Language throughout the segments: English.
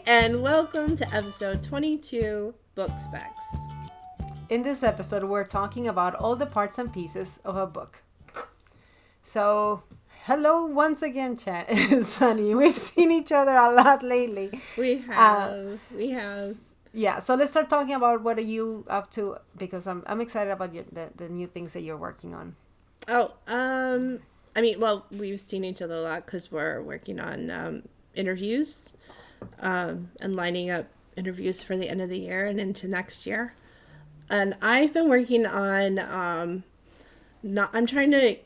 and welcome to episode 22, Book Specs. In this episode, we're talking about all the parts and pieces of a book. So, hello once again, Sunny. We've seen each other a lot lately. We have. Yeah, so let's start talking about what are you up to, because I'm excited about the new things that you're working on. We've seen each other a lot because we're working on interviews and lining up interviews for the end of the year and into next year. And I've been working on, I'm trying to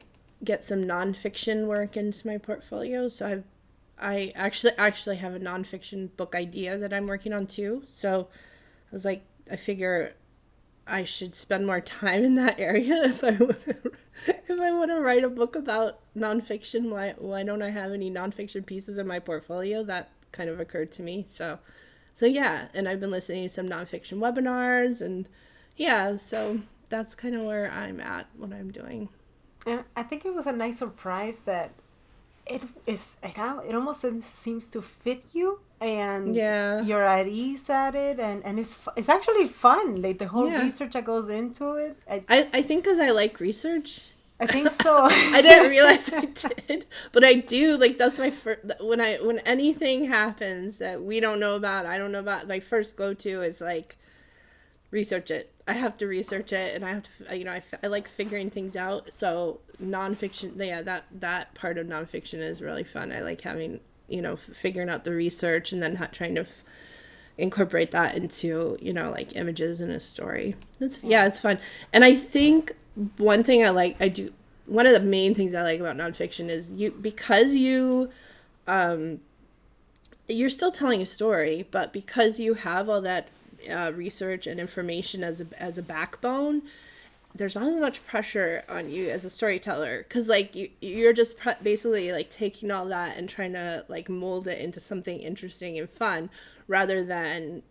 get some nonfiction work into my portfolio. So I actually have a nonfiction book idea that I'm working on too. So I was like, I figure I should spend more time in that area if I want to write a book about nonfiction. Why don't I have any nonfiction pieces in my portfolio? That kind of occurred to me. So yeah, and I've been listening to some nonfiction webinars, and yeah, so that's kind of where I'm at, what I'm doing. And I think it was a nice surprise that it almost seems to fit you, and you're at ease at it, and it's actually fun, like the whole research that goes into it. I think because I like research. I think so. I didn't realize I did, but I do. Like, that's my first, when anything happens that we don't know about, I don't know about, my first go-to is like research it. I have to research it, and I have to, I like figuring things out. So nonfiction, that part of nonfiction is really fun. I like having, figuring out the research and then trying to incorporate that into, like images in a story. It's fun. And I think one of the main things I like about nonfiction is because you're still telling a story, but because you have all that research and information as a backbone, there's not as much pressure on you as a storyteller, because like you're just basically like taking all that and trying to like mold it into something interesting and fun, rather than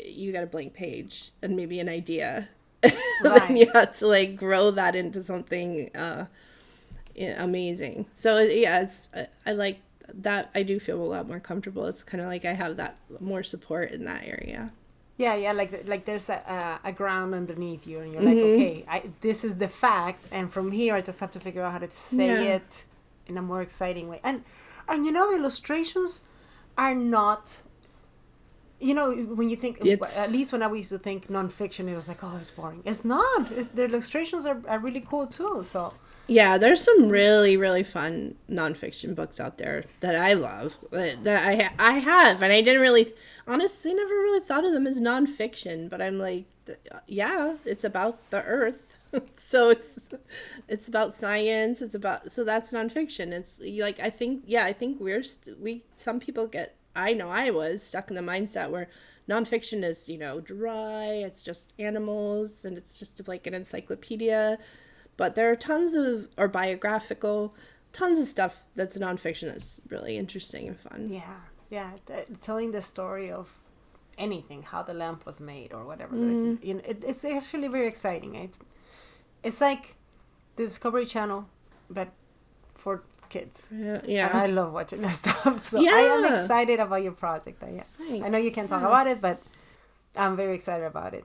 you got a blank page and maybe an idea. Right. Then you have to like grow that into something amazing. So I like that. I do feel a lot more comfortable. It's kind of like I have that more support in that area. Yeah, like there's a ground underneath you, and you're like, okay, this is the fact, and from here I just have to figure out how to say it in a more exciting way. And the illustrations are not, when you think, at least when I used to think nonfiction, it was like, oh, it's boring. It's not. The illustrations are really cool too. So yeah, there's some really, really fun nonfiction books out there that I love, that I have, and I didn't really, honestly, never really thought of them as nonfiction, but I'm like, yeah, it's about the earth. So it's about science, so that's nonfiction. It's like, I think some people I know I was stuck in the mindset where nonfiction is, dry, it's just animals, and it's just like an encyclopedia. But there are tons of stuff that's nonfiction that's really interesting and fun. Yeah. Telling the story of anything, how the lamp was made or whatever. It's actually very exciting. It's like the Discovery Channel, but for kids. Yeah. And I love watching that stuff. So I am excited about your project. I know you can't talk about it, but I'm very excited about it.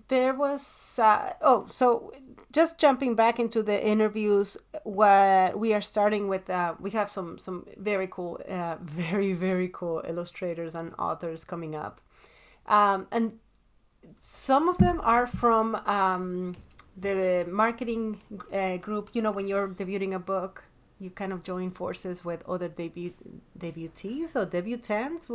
There was, so just jumping back into the interviews, where we are starting with, we have some very cool, very, very cool illustrators and authors coming up. And some of them are from the marketing group. When you're debuting a book, you kind of join forces with other debutees or debutants.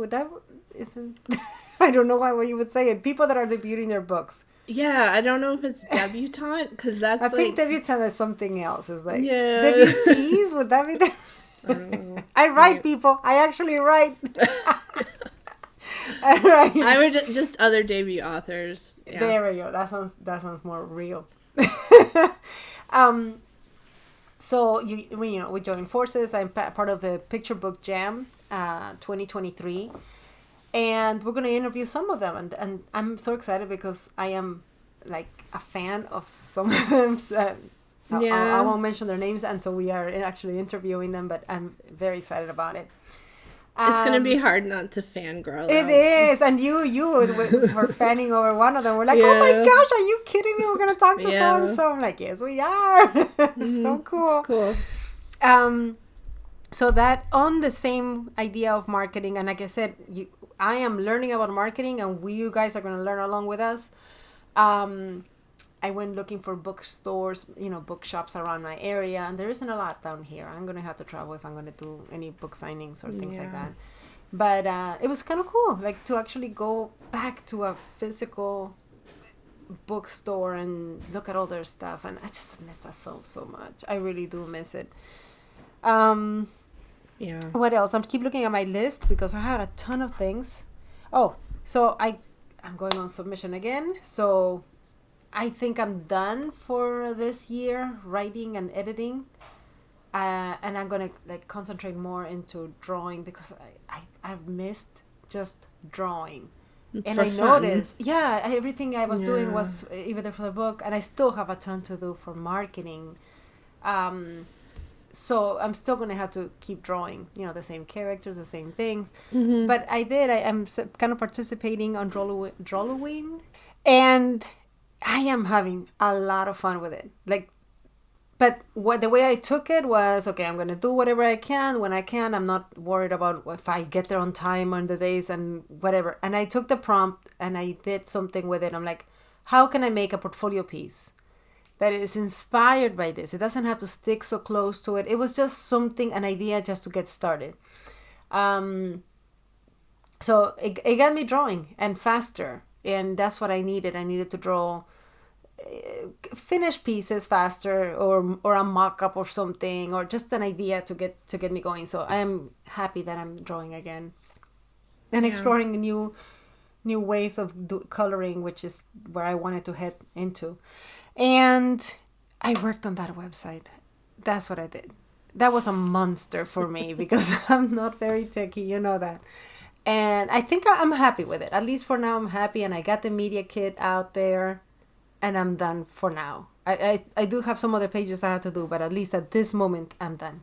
I don't know why you would say it. People that are debuting their books. Yeah, I don't know if it's debutante, because that's I think debutante is something else. It's like debutees. Would that be? I write, people. I actually write. I would just other debut authors. Yeah. There we go. That sounds more real. So we join forces. I'm part of the Picture Book Jam 2023. And we're going to interview some of them. And I'm so excited because I am like a fan of some of them. So I won't mention their names until we are actually interviewing them, but I'm very excited about it. It's gonna be hard not to fangirl It out. is, and you were fanning over one of them. We're like, oh my Yeah. gosh, are you kidding me? We're gonna talk to so and Yeah. so. I'm like, yes, we are. So It's cool. cool. Um, so that on the same idea of marketing, and like I said, I am learning about marketing, and you guys are gonna learn along with us. I went looking for bookstores, bookshops around my area, and there isn't a lot down here. I'm gonna have to travel if I'm gonna do any book signings or things like that. But it was kind of cool, like to actually go back to a physical bookstore and look at all their stuff, and I just miss that so much. I really do miss it. Um, Yeah. what else? I'm keep looking at my list because I had a ton of things. Oh, so I'm going on submission again. So I think I'm done for this year writing and editing. And I'm gonna like concentrate more into drawing because I've missed just drawing. And For I fun. noticed, yeah, everything I was doing was either for the book, and I still have a ton to do for marketing. So I'm still gonna have to keep drawing, the same characters, the same things. Mm-hmm. But I'm kind of participating on Drawloween, and I am having a lot of fun with it. Like, but the way I took it was, okay, I'm gonna do whatever I can when I can. I'm not worried about if I get there on time on the days and whatever. And I took the prompt and I did something with it. I'm like, how can I make a portfolio piece that is inspired by this? It doesn't have to stick so close to it. It was just an idea just to get started. So it got me drawing and faster, and that's what I needed. I needed to draw finished pieces faster, or a mock-up or something, or just an idea to get me going. So I am happy that I'm drawing again and exploring new ways of coloring, which is where I wanted to head into. And I worked on that website. That's what I did. That was a monster for me because I'm not very techy, you know that. And I think I'm happy with it. At least for now, I'm happy, and I got the media kit out there. And I'm done for now. I do have some other pages I have to do, but at least at this moment, I'm done.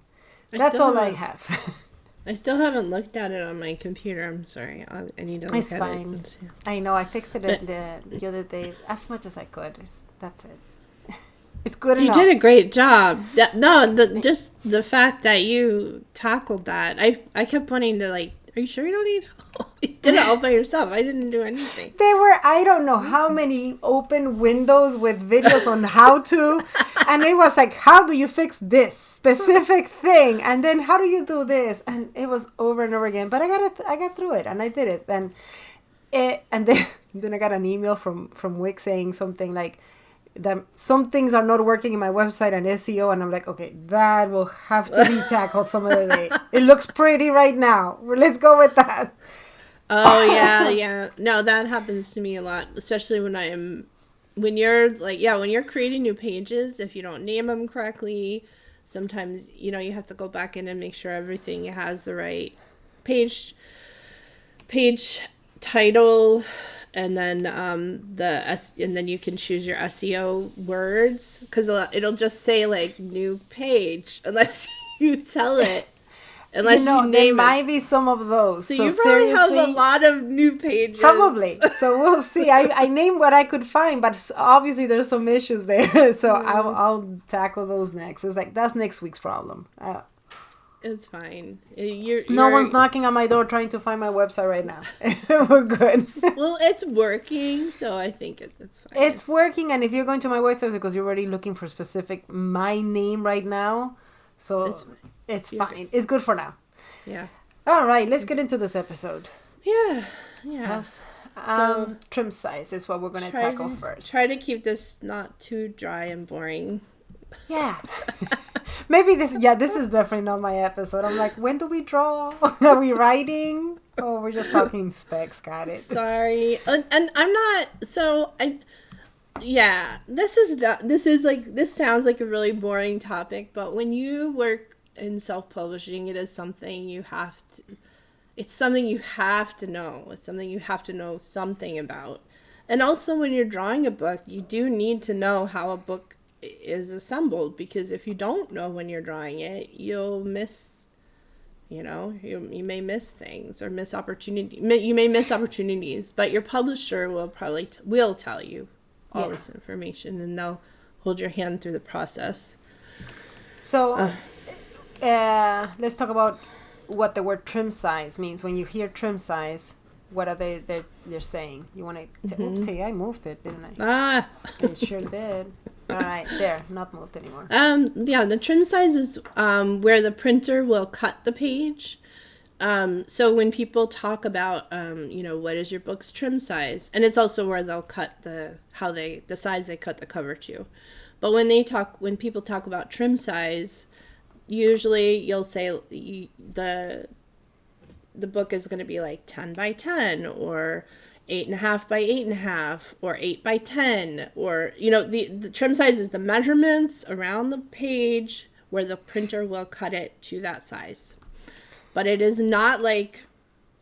That's all I have. I still haven't looked at it on my computer. I'm sorry. I need to look It's at fine. it. I know. I fixed it the other day as much as I could. That's it. It's good enough. You did a great job. Just the fact that you tackled that. I kept wanting to, like, are you sure you don't need help? You did it all by yourself. I didn't do anything. There were, I don't know how many open windows with videos on how to. And it was like, how do you fix this specific thing? And then how do you do this? And it was over and over again. But I got through it, and I did it. And then I got an email from Wix saying something like that some things are not working in my website and SEO, and I'm like, okay, that will have to be tackled some other day. It looks pretty right now. Let's go with that. Oh yeah. No, that happens to me a lot, especially when you're creating new pages. If you don't name them correctly, sometimes you have to go back in and make sure everything has the right page title. And then and then you can choose your SEO words, because it'll just say like new page unless you tell it. Unless you name there it. might be some of those. So you probably have a lot of new pages. Probably. So we'll see. I named what I could find, but obviously there's some issues there. So I'll tackle those next. It's like, that's next week's problem. It's fine. No one's knocking on my door trying to find my website right now. We're good. Well, it's working, so I think it's fine. It's working, and if you're going to my website because you're already looking for my name right now, so it's fine. It's good for now. Yeah. All right, let's get into this episode. Yeah. So trim size is what we're going to tackle first. Try to keep this not too dry and boring. Yeah. Maybe this is definitely not my episode. I'm like, when do we draw? Are we writing? Oh, we're just talking specs. Got it. Sorry. And I'm not, this sounds like a really boring topic, but when you work in self-publishing, it is something you have to know. It's something you have to know something about. And also when you're drawing a book, you do need to know how a book is assembled, because if you don't know when you're drawing it, you'll miss You may miss things or miss opportunity. You may miss opportunities, but your publisher will tell you all this information, and they'll hold your hand through the process. So let's talk about what the word trim size means. When you hear trim size, what are they're saying? You want to oopsie, I moved it, didn't I? It sure did. All right, there, not moved anymore. The trim size is where the printer will cut the page. So when people talk about what is your book's trim size, and it's also where they'll cut the size they cut the cover to. But when people talk about trim size, usually you'll say the book is going to be like 10 by 10 or 8.5 by 8.5 or 8 by 10, or the trim size is the measurements around the page where the printer will cut it to that size. But it is not like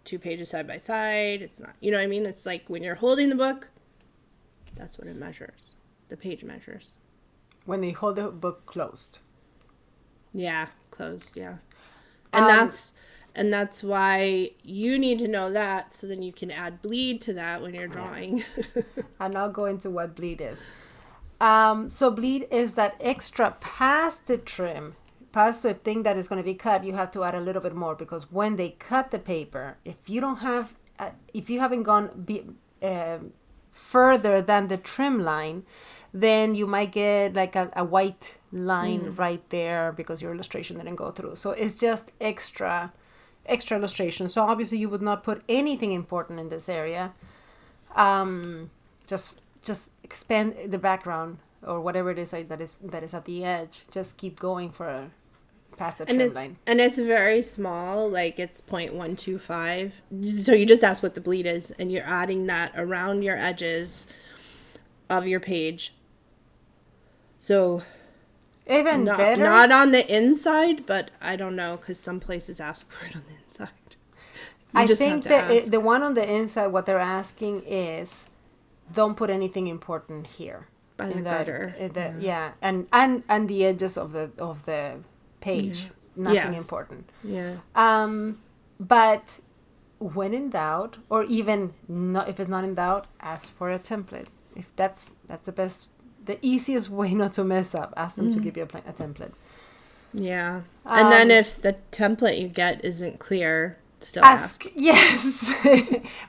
2 pages side by side. It's not, you know what I mean? It's like when you're holding the book, that's what it measures. The page measures. When they hold the book closed. Yeah, closed, yeah. And that's why you need to know that, so then you can add bleed to that when you're drawing. And I'll go into what bleed is. So bleed is that extra past the trim, past the thing that is going to be cut. You have to add a little bit more, because when they cut the paper, if you haven't gone further than the trim line, then you might get like a white line right there because your illustration didn't go through. So it's just extra illustration. So obviously you would not put anything important in this area. Just expand the background or whatever it is that is at the edge. Just keep going for past the trim line. And it's very small, like it's 0.125. So you just ask what the bleed is, and you're adding that around your edges of your page. So even better, not on the inside, but I don't know, because some places ask for it on the inside. I think that the one on the inside, what they're asking is, don't put anything important here by the gutter. And the edges of the page, nothing important. Yeah. But when in doubt, or even not, if it's not in doubt, ask for a template. If that's the easiest way not to mess up. Ask them to give you a template. Yeah. And then if the template you get isn't clear, still ask. Yes.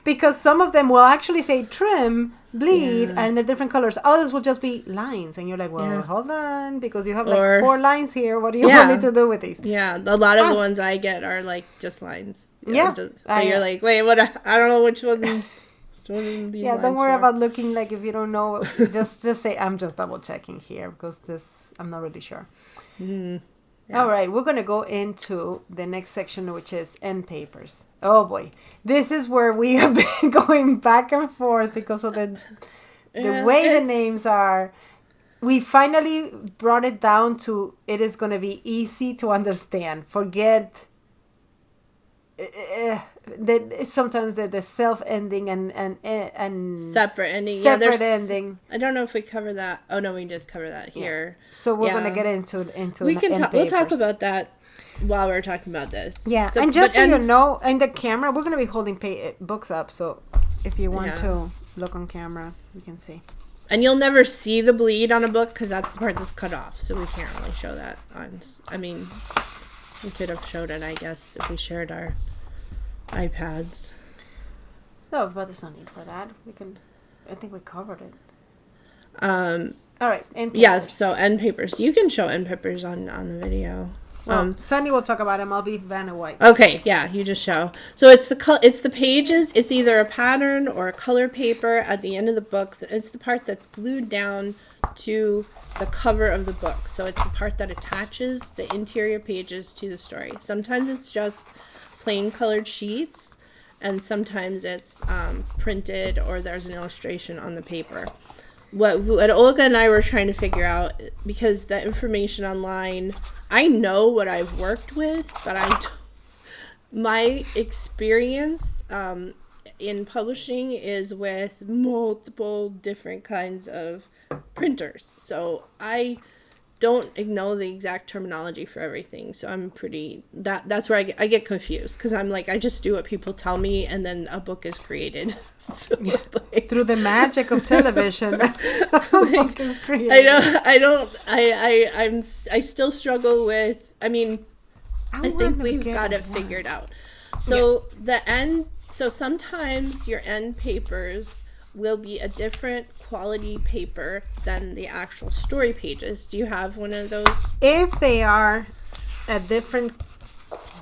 Because some of them will actually say trim, bleed, and the different colors. Others will just be lines. And you're like, well, hold on, because you have like 4 lines here. What do you want me to do with these? Yeah. A lot of the ones I get are like just lines. Yeah. You're like, wait, what? I don't know which one. Don't worry about looking like, if you don't know, just say I'm just double checking here, because I'm not really sure. All right, we're going to go into the next section, which is end papers. Oh boy, this is where we have been going back and forth because of the way the names are. We finally brought it down to, it is going to be easy to understand. Forget sometimes the self-ending and separate ending. Ending. I don't know if we cover that. Oh no, we did cover that here. So we're gonna get into we'll talk about that while we're talking about this. Yeah, so, and just so you know, in the camera, we're gonna be holding books up. So if you want to look on camera, you can see. And you'll never see the bleed on a book because that's the part that's cut off. So we can't really show that on. I mean, we could have showed it, I guess, if we shared our iPads. No, but there's no need for that. I think we covered it. All right. End papers. Yeah. So end papers. You can show end papers on the video. Sunny will talk about them. I'll be Vanna White. Okay. Yeah. You just show. So it's the pages. It's either a pattern or a color paper at the end of the book. It's the part that's glued down to the cover of the book. So it's the part that attaches the interior pages to the story. Sometimes it's just plain colored sheets, and sometimes it's printed or there's an illustration on the paper. What Olga and I were trying to figure out, because the information online, I know what I've worked with, but my experience in publishing is with multiple different kinds of printers. So I don't know the exact terminology for everything, so I'm pretty that's where I get confused, because I'm like, I just do what people tell me, and then a book is created. So, like, through the magic of television. A book is created. I still struggle with, I mean, I think we've got it figured out. So so sometimes your end papers will be a different quality paper than the actual story pages. Do you have one of those? If they are a different,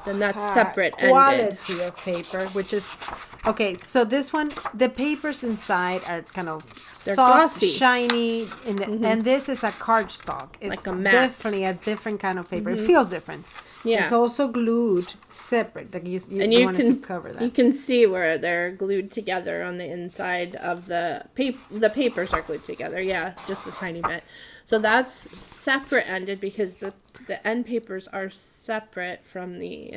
then that's separate quality ended. of paper, which is okay. So this one, the papers inside are kind of They're soft, glossy, shiny, and this is a cardstock. It's like a matte. Definitely a different kind of paper. It feels different. Yeah. It's also glued separate. Like you wanted to cover that. You can see where they're glued together on the inside of the paper. The papers are glued together. Yeah, just a tiny bit. So that's separate ended, because the end papers are separate from the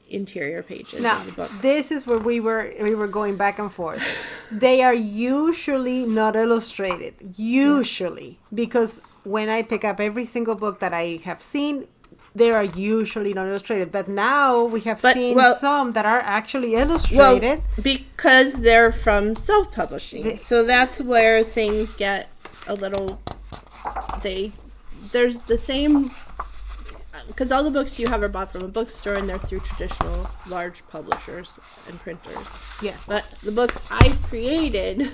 interior pages now, of the book. This is where we were going back and forth. They are usually not illustrated. Usually, because when I pick up every single book that I have seen, they are usually not illustrated. But now we have seen some that are actually illustrated. Well, because they're from self-publishing. So that's where things get a little... There's the same... Because all the books you have are bought from a bookstore, and they're through traditional large publishers and printers. Yes. But the books I've created...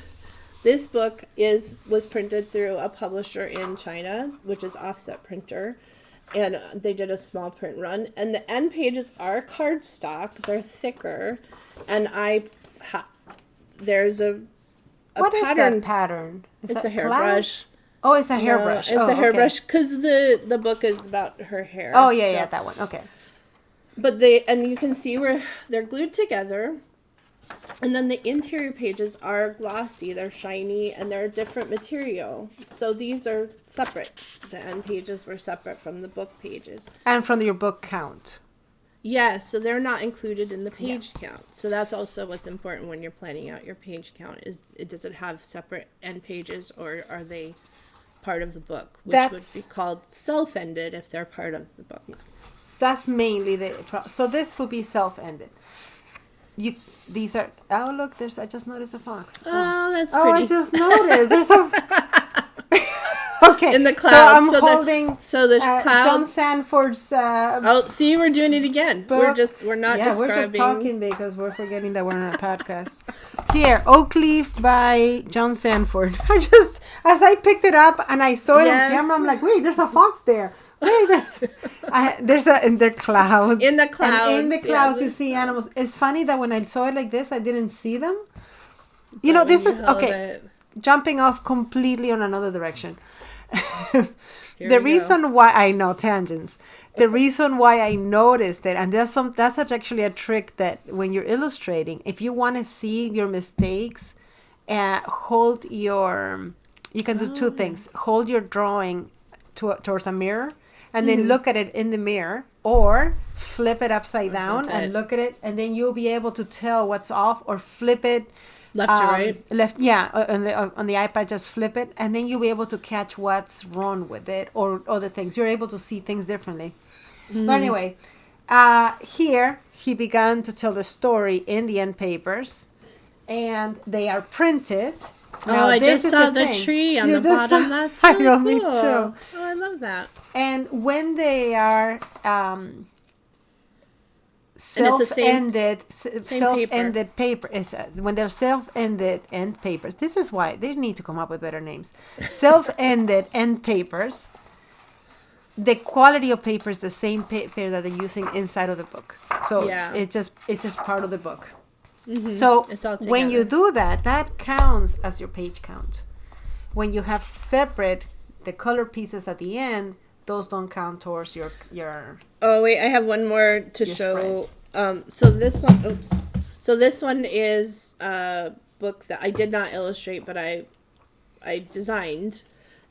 This book was printed through a publisher in China, which is Offset Printer, and they did a small print run. And the end pages are cardstock; they're thicker, and there's a what pattern. Is that pattern? It's a hairbrush. Oh, it's a hairbrush. It's a hairbrush, because the book is about her hair. Oh yeah, that one. Okay. But you can see where they're glued together. And then the interior pages are glossy, they're shiny, and they're a different material. So these are separate. The end pages were separate from the book pages. And from your book count. Yes, so they're not included in the page count. So that's also what's important when you're planning out your page count. Does it have separate end pages, or are they part of the book? Which would be called self-ended if they're part of the book. That's mainly so this would be self-ended. These are, oh look, I just noticed a fox. Oh, that's pretty. Oh, I just noticed there's a okay, in the clouds. So I'm holding the clouds. John Sanford's see, we're doing it again. Book. We're not describing. We're just talking because we're forgetting that we're on a podcast. Here, Oak Leaf by John Sanford. As I picked it up and I saw it on camera, I'm like, wait, there's a fox there. Wait, there's in the clouds. In the clouds. And in the clouds, you see animals. It's funny that when I saw it like this, I didn't see them. You know, this is okay. Jumping off completely on another direction. The reason why I know tangents. The reason why I noticed it, and that's actually a trick that when you're illustrating, if you want to see your mistakes, hold your. You can do two things. Hold your drawing towards a mirror, and then look at it in the mirror, or flip it upside down and look at it, and then you'll be able to tell what's off, or flip it left to right. Left, yeah, on the iPad, just flip it, and then you'll be able to catch what's wrong with it or other things. You're able to see things differently. But anyway, here he began to tell the story in the end papers, and they are printed. Now, I just saw the tree on the bottom. That's so cool. Me too. Oh, I love that. And when they are self-ended paper, when they're self-ended end papers, this is why they need to come up with better names. Self-ended end papers. The quality of paper is the same paper that they're using inside of the book. So it's just part of the book. Mm-hmm. So when you do that, that counts as your page count. When you have separate the color pieces at the end, those don't count towards your. Oh wait, I have one more to show. So this one is a book that I did not illustrate, but I designed,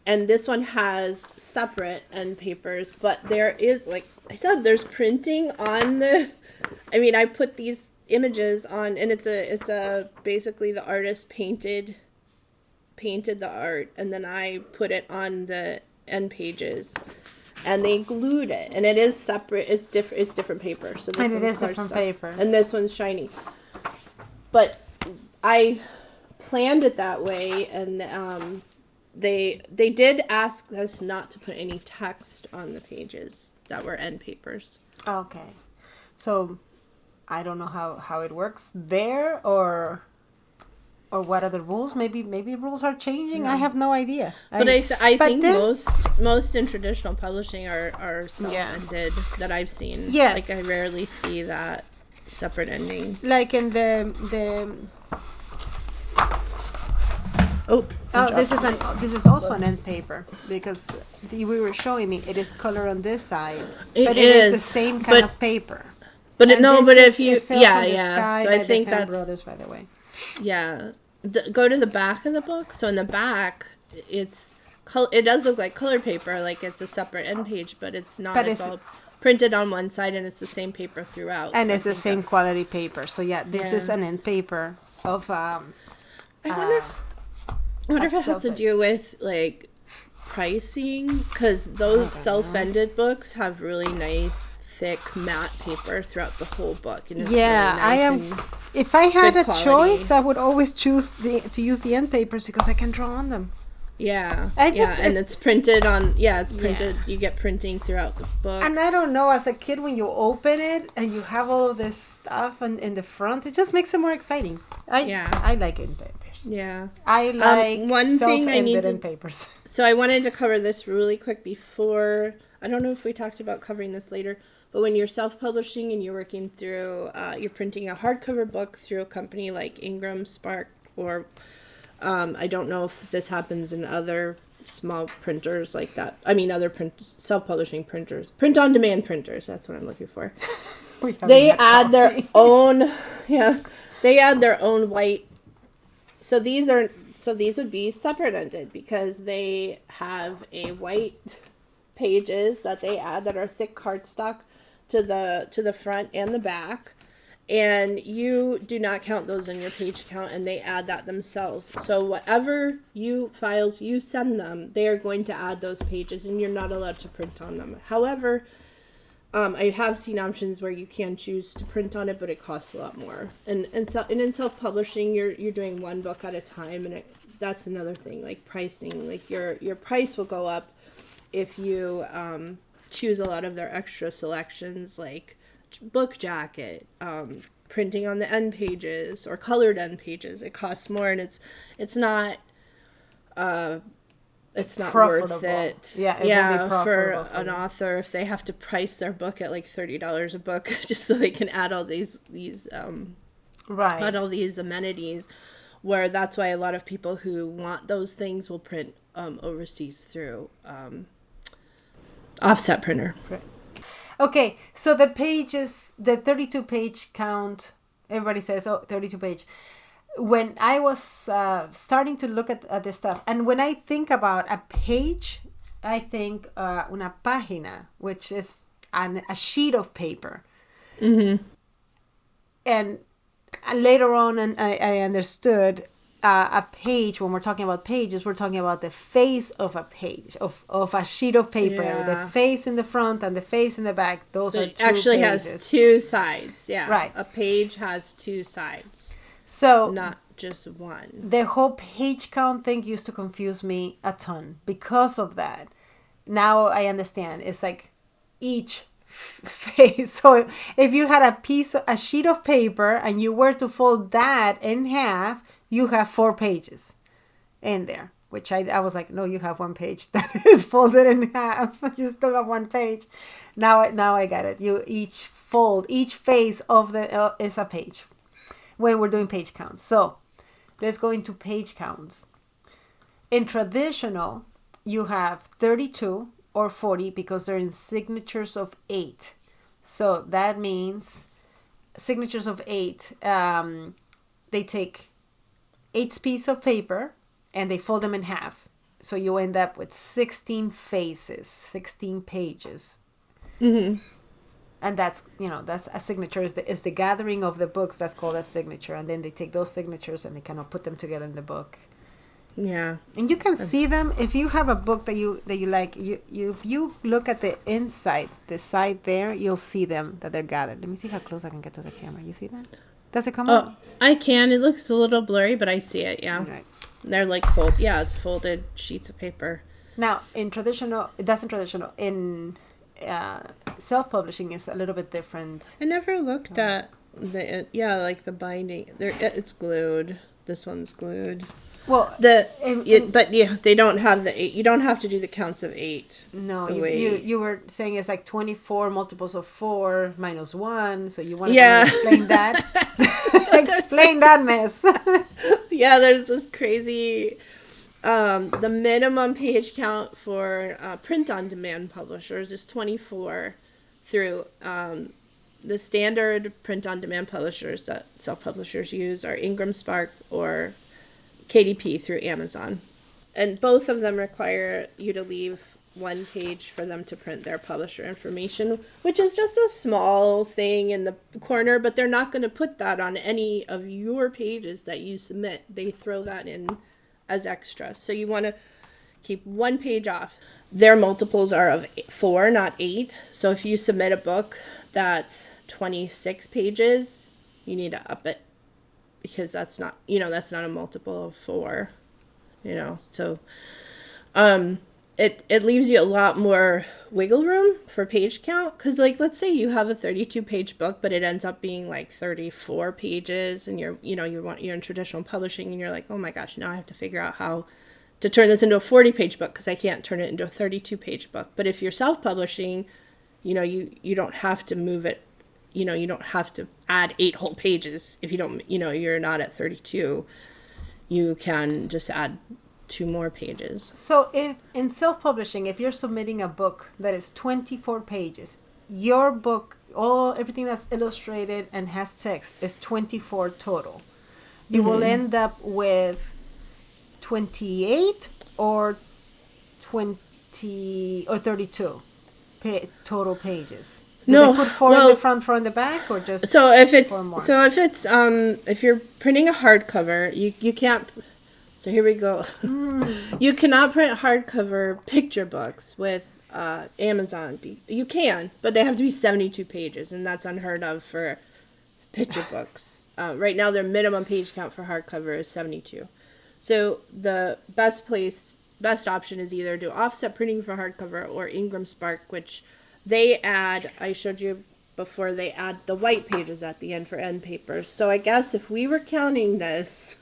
and this one has separate end papers. But there is, like I said, there's printing on the. I mean, I put these images on, and it's a basically the artist painted painted the art, and then I put it on the end pages, and they glued it, and it is separate. It's different. It's different paper. So this And it one's is different paper. and this one's shiny. But I planned it that way, and they did ask us not to put any text on the pages that were end papers. Okay. So I don't know how it works there, or what are the rules? Maybe rules are changing. I have no idea. But I think then, most in traditional publishing are self-ended that I've seen. Yes. Like I rarely see that separate ending. Like in the this is also an end paper, because we were showing me it is color on this side, but it is the same kind of paper. But if you so I think that's brothers, by the way. Yeah, go to the back of the book. So in the back, it does look like colored paper, like it's a separate end page, but it's not. But it's all printed on one side, and it's the same paper throughout. And it's the same quality paper. So this is an end paper of. I wonder if it has to do with like pricing, because those self-ended books have really nice thick matte paper throughout the whole book, and it's really nice. I am. If I had a choice, I would always choose to use the end papers, because I can draw on them. Yeah, and it's printed on. Yeah, it's printed. You get printing throughout the book. And I don't know, as a kid, when you open it and you have all of this stuff in the front, it just makes it more exciting. I like end papers. Yeah, I like one thing I need end papers. So I wanted to cover this really quick before. I don't know if we talked about covering this later. But when you're self-publishing and you're working through, you're printing a hardcover book through a company like Ingram, Spark, or I don't know if this happens in other small printers like that. I mean, other self-publishing printers, print-on-demand printers. That's what I'm looking for. They add their own, they add their own white. So these would be separate-ended, because they have a white pages that they add that are thick cardstock to the front and the back, and you do not count those in your page count, and they add that themselves. So whatever files you send them, they are going to add those pages, and you're not allowed to print on them. However, I have seen options where you can choose to print on it, but it costs a lot more. And in self-publishing, you're doing one book at a time, and that's another thing, like pricing. Like your price will go up if you choose a lot of their extra selections, like book jacket, printing on the end pages, or colored end pages. It costs more, and it's not worth it. Yeah, for an author, if they have to price their book at like $30 a book just so they can add all these add all these amenities. Where that's why a lot of people who want those things will print overseas through offset printer. Okay, so the pages, the 32 page count, everybody says, 32 page. When I was starting to look at this stuff, and when I think about a page, I think una página, which is a sheet of paper. Mm-hmm. And later on, and I understood a page, when we're talking about pages, we're talking about the face of a page, of a sheet of paper. Yeah. The face in the front and the face in the back. Those are two actually pages. Has two sides. Yeah. Right. A page has two sides. So not just one. The whole page count thing used to confuse me a ton because of that. Now I understand. It's like each face. So if you had a sheet of paper and you were to fold that in half, you have 4 pages in there, which I was like, no, you have 1 page that is folded in half. You still have 1 page. Now I got it. You each face of the is a page when we're doing page counts. So let's go into page counts. In traditional, you have 32 or 40 because they're in signatures of 8. So that means signatures of 8. They take 8 pieces of paper and they fold them in half. So you end up with 16 faces, 16 pages. Mm-hmm. And that's a signature is the gathering of the books. That's called a signature. And then they take those signatures and they kind of put them together in the book. Yeah. And you can see them if you have a book that you like. If you look at the inside, the side there, you'll see them that they're gathered. Let me see how close I can get to the camera. You see that? Does it come Oh, up? I can. It looks a little blurry, but I see it. Yeah. All right. They're like yeah, it's folded sheets of paper. Now, in self-publishing is a little bit different. I never looked at like the binding. It's glued. This one's glued. Well, but yeah, they don't have the 8. You don't have to do the counts of 8. No, you were saying it's like 24 multiples of 4 minus 1. So you want to explain that? Explain that mess. Yeah, there's this crazy. The minimum page count for print-on-demand publishers is 24 through the standard print-on-demand publishers that self-publishers use are Ingram Spark or KDP through Amazon. And both of them require you to leave one page for them to print their publisher information, which is just a small thing in the corner, but they're not going to put that on any of your pages that you submit. They throw that in as extra. So you want to keep one page off. Their multiples are of 4, not 8. So if you submit a book that's 26 pages, you need to up it because that's not a multiple of 4, So it leaves you a lot more wiggle room for page count because, like, let's say you have a 32 page book, but it ends up being like 34 pages, and you're in traditional publishing, and you're like, oh my gosh, now I have to figure out how to turn this into a 40 page book because I can't turn it into a 32 page book. But if you're self-publishing, you don't have to move it. You don't have to add 8 whole pages if you don't. You're not at 32. You can just add 2 more pages. So if in self-publishing, if you're submitting a book that is 24 pages, your book, everything that's illustrated and has text is 24 total. You will end up with 28 or 20 or 32 total pages. Do they put 4 in the front, 4 in the back, or just if you're printing a hardcover, you can't. So here we go. You cannot print hardcover picture books with Amazon. You can, but they have to be 72 pages, and that's unheard of for picture books. Right now, their minimum page count for hardcover is 72. So the best option is either do offset printing for hardcover or Ingram Spark, which they add. I showed you before, they add the white pages at the end for end papers. So I guess if we were counting this.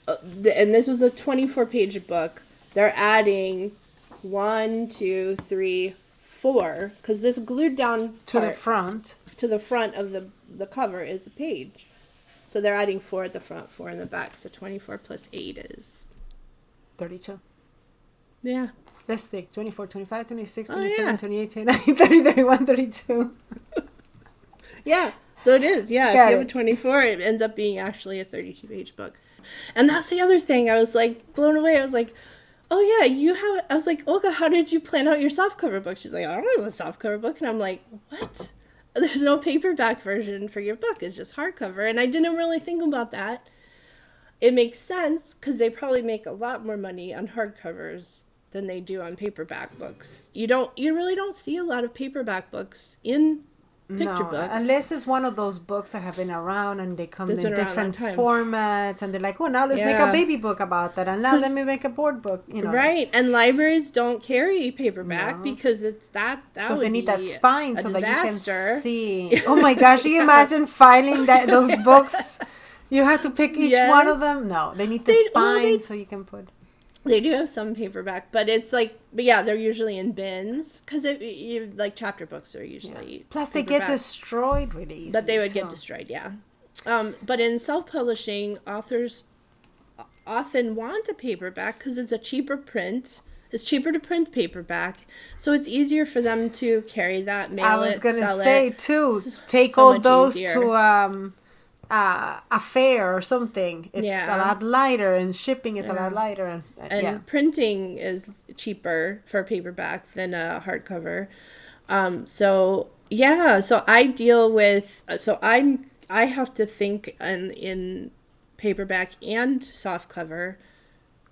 And this was a 24 page book, they're adding 1, 2, 3, 4, because this glued down to the front of the cover is a page. So they're adding 4 at the front, 4 in the back. So 24 plus 8 is 32. Yeah. Let's see. 24, 25, 26, 27, 28, 29, 30, 31, 32. Yeah. So it is. Yeah. Got if you have a 24, it ends up being actually a 32 page book. And that's the other thing. I was like blown away. I was like, oh yeah, I was like, Olga, how did you plan out your softcover book? She's like, I don't have a softcover book. And I'm like, what? There's no paperback version for your book. It's just hardcover. And I didn't really think about that. It makes sense because they probably make a lot more money on hardcovers than they do on paperback books. You really don't see a lot of paperback books in picture books. Unless it's one of those books that have been around and they come in different formats, and they're like, oh, now let's make a baby book about that, and now let me make a board book, Right, and libraries don't carry paperback because it's that would they need that spine so disaster. That you can see. Oh my gosh, do you imagine filing those books? You have to pick each one of them. No, they need the spine so you can put. They do have some paperback, but it's like, but yeah, they're usually in bins because like chapter books are usually. Yeah. Plus, they get destroyed really easily. But they would get destroyed, yeah. But in self-publishing, authors often want a paperback because it's a cheaper print. It's cheaper to print paperback, so it's easier for them to carry that, mail it, sell it. I was gonna say too. Take all those to a fair or something. It's a lot lighter, and shipping is a lot lighter, and printing is cheaper for paperback than a hardcover. So I deal with I have to think in paperback and softcover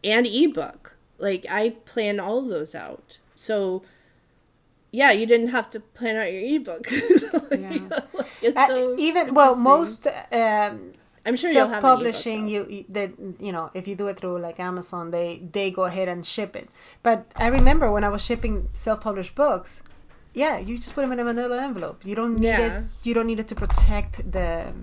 and ebook. Like I plan all of those out. So yeah, you didn't have to plan out your ebook. Yeah. It's so Even well, most I'm sure you'll have an ebook, self-publishing, if you do it through like Amazon, they go ahead and ship it. But I remember when I was shipping self-published books, yeah, you just put them in a manila envelope. You don't need it. You don't need it to protect the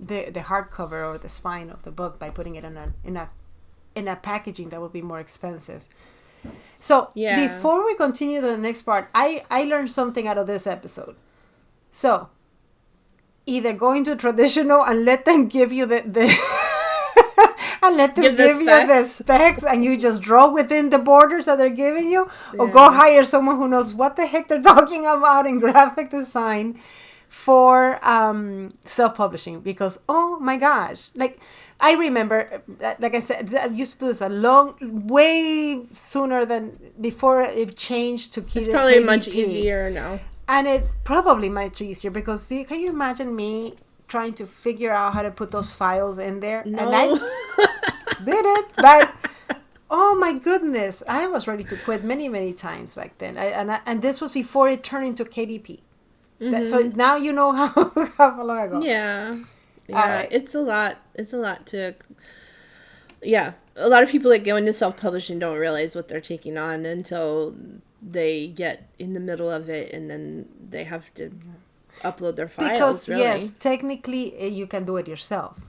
hardcover or the spine of the book by putting it in a packaging that would be more expensive. So before we continue to the next part, I learned something out of this episode. So either go into traditional and let them give you the and let them give you the specs and you just draw within the borders that they're giving you, or go hire someone who knows what the heck they're talking about in graphic design for self-publishing. Because oh my gosh, like I remember, like I said, I used to do this way sooner than before it changed to KDP. It's probably much easier now. And it probably much easier because can you imagine me trying to figure out how to put those files in there? No. And I did it, but oh my goodness, I was ready to quit many times back then. And this was before it turned into KDP. So now you know how long ago. Yeah. Right. It's a lot. It's a lot to. Yeah, a lot of people that go into self-publishing don't realize what they're taking on until they get in the middle of it, and then they have to upload their files. Because really. Yes, technically you can do it yourself,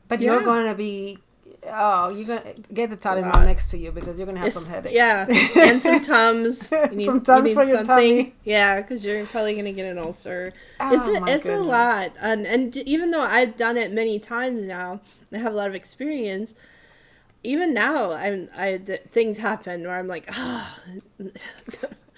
but you're going to be you're gonna get the Tylenol next to you because you're gonna have some headaches. Yeah, and some Tums. You need for your tummy. Yeah, because you're probably gonna get an ulcer. It's a lot, and even though I've done it many times now, I have a lot of experience. Even now, things happen where I'm like,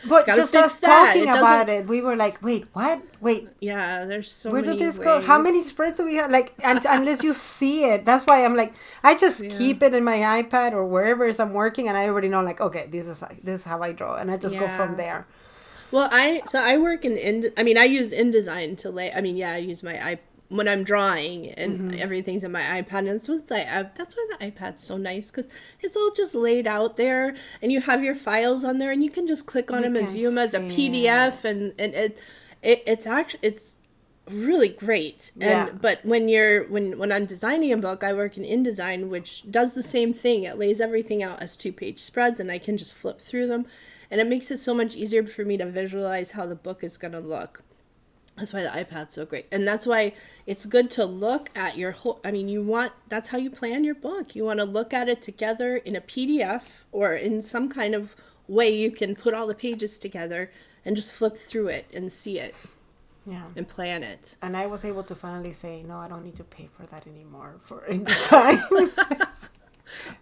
But just us talking about it, we were like, wait, what? Wait. Yeah, there's so many many Where did this ways. go? How many spreads do we have? Like, and unless you see it, that's why I'm like, I just keep it in my iPad or wherever I'm working, and I already know, like, okay, this is how I draw, and I just go from there. Well, I work I use InDesign to lay. I use my iPad when I'm drawing, and everything's in my iPad. And that's why the iPad's so nice, because it's all just laid out there, and you have your files on there, and you can just click on them and view them as a PDF, and it's really great. But when I'm designing a book, I work in InDesign, which does the same thing. It lays everything out as 2-page spreads, and I can just flip through them, and it makes it so much easier for me to visualize how the book is going to look. That's why the iPad's so great. And that's why it's good to look at your whole, that's how you plan your book. You want to look at it together in a PDF or in some kind of way you can put all the pages together and just flip through it and see it. Yeah. And plan it. And I was able to finally say, no, I don't need to pay for that anymore for InDesign.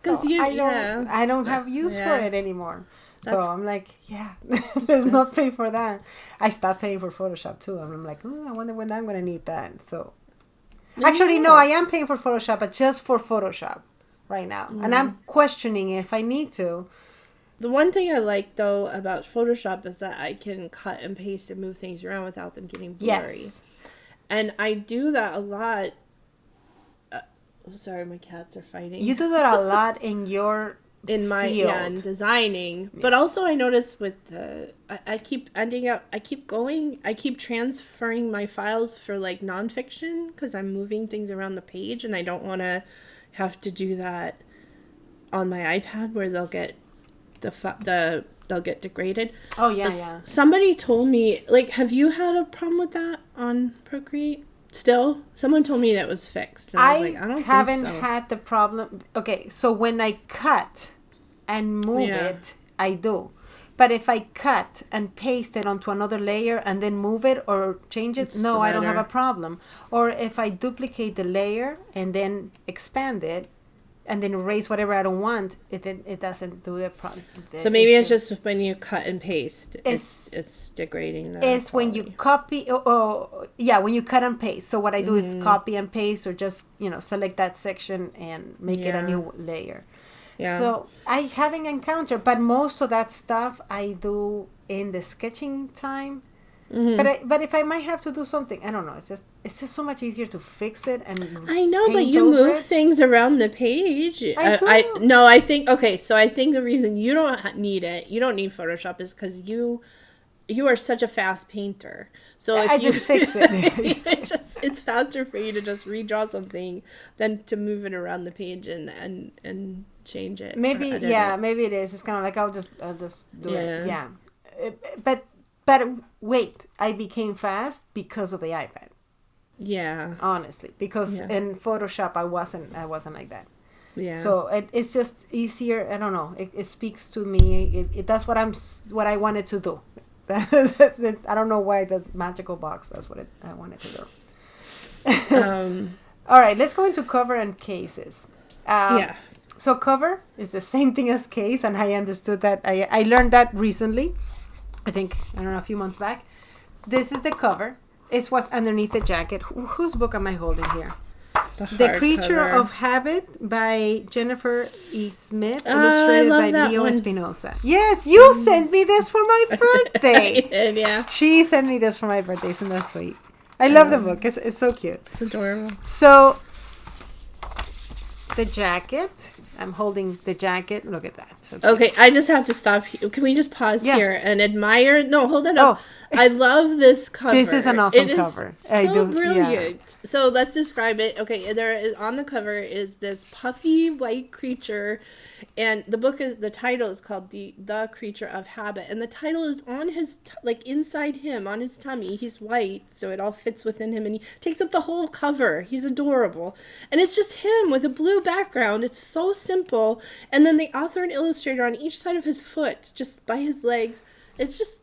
Because I don't have use for it anymore. So I'm like, let's not pay for that. I stopped paying for Photoshop too. And I'm like, I wonder when I'm going to need that. So actually, no, I am paying for Photoshop, but just for Photoshop right now. And I'm questioning if I need to. The one thing I like, though, about Photoshop is that I can cut and paste and move things around without them getting blurry. Yes. And I do that a lot. Sorry, my cats are fighting. You do that a lot in your in designing, but also I notice with I keep transferring my files for like nonfiction because I'm moving things around the page, and I don't want to have to do that on my iPad where they'll get they'll get degraded. Oh yeah. Somebody told me, like, have you had a problem with that on Procreate? Still, someone told me that was fixed. And I was like, I don't haven't think so. had the problem. Okay, so when I cut and move it, I do. But if I cut and paste it onto another layer and then move it or change it, no, I don't have a problem. Or if I duplicate the layer and then expand it and then erase whatever I don't want, it doesn't do the problem. So maybe it's just when you cut and paste, it's degrading the It's quality. When you copy, when you cut and paste. So what I do is copy and paste, or just, select that section and make it a new layer. Yeah. So I haven't encountered, but most of that stuff I do in the sketching time. But if I might have to do something, I don't know. It's just so much easier to fix it and I know, but paint you over move it. things around the page. I think okay. So I think the reason you don't need it, you don't need Photoshop, is because you are such a fast painter. So if I you just fix it. it's faster for you to just redraw something than to move it around the page and change it. Maybe maybe it is. It's kind of like I'll just do it. Yeah, but wait, I became fast because of the iPad. Yeah, honestly, because in Photoshop I wasn't like that. Yeah. So it's just easier. I don't know. It speaks to me. That's what I wanted to do. That's it. I don't know why that magical box. That's what I wanted to do. All right, let's go into cover and cases. Yeah. So cover is the same thing as case, and I understood that. I learned that recently. I think, I don't know, a few months back. This is the cover. It's what's underneath the jacket. Whose book am I holding here? The Creature of Habit by Jennifer E. Smith, illustrated by Leo Espinosa. Yes, you sent me this for my birthday. I did, yeah. She sent me this for my birthday, isn't that sweet? I love the book. It's so cute. It's adorable. So, the jacket. I'm holding the jacket. Look at that. So okay, I just have to stop. Can we just pause here and admire? No, hold it up. I love this cover. This is an awesome cover. So brilliant. Yeah. So let's describe it. Okay, there is on the cover is this puffy white creature, and the title is called the Creature of Habit, and the title is on his inside him on his tummy. He's white, so it all fits within him, and he takes up the whole cover. He's adorable, and it's just him with a blue background. It's so simple, and then the author and illustrator on each side of his foot, just by his legs. It's just.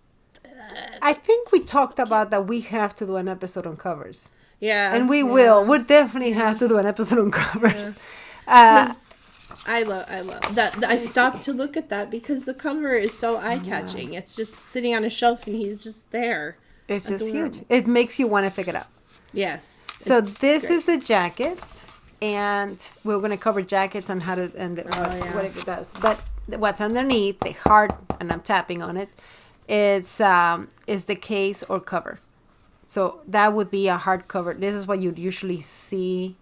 I think we talked about that we have to do an episode on covers. Yeah. And we will. We'll definitely have to do an episode on covers. Yeah. I love that. I stopped to look at that because the cover is so eye-catching. It's just sitting on a shelf and he's just there. It's just huge. It makes you want to pick it up. Yes. So this is the jacket, and we're going to cover jackets and how to what it does. But what's underneath the heart, and I'm tapping on it. Is the case or cover. So that would be a hardcover. This is what you'd usually see.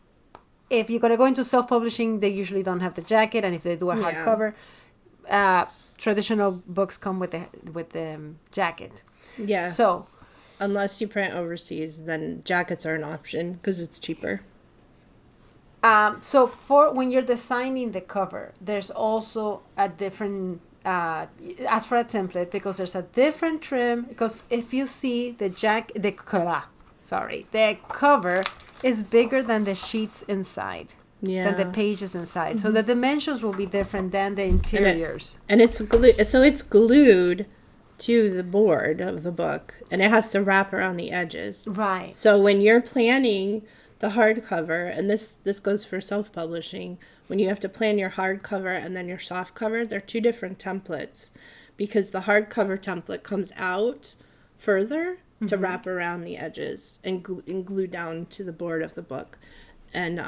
If you're going to go into self-publishing, they usually don't have the jacket, and if they do a hardcover, traditional books come with the jacket. Yeah. So unless you print overseas, then jackets are an option because it's cheaper. So for when you're designing the cover, there's also a different ask for a template because there's a different trim, because if you see the cover is bigger than the sheets inside, than the pages inside. Mm-hmm. So the dimensions will be different than the interiors. And it's glued to the board of the book, and it has to wrap around the edges. Right. So when you're planning the hardcover, and this goes for self-publishing, when you have to plan your hardcover and then your soft cover, they're two different templates, because the hardcover template comes out further to wrap around the edges and glue down to the board of the book. And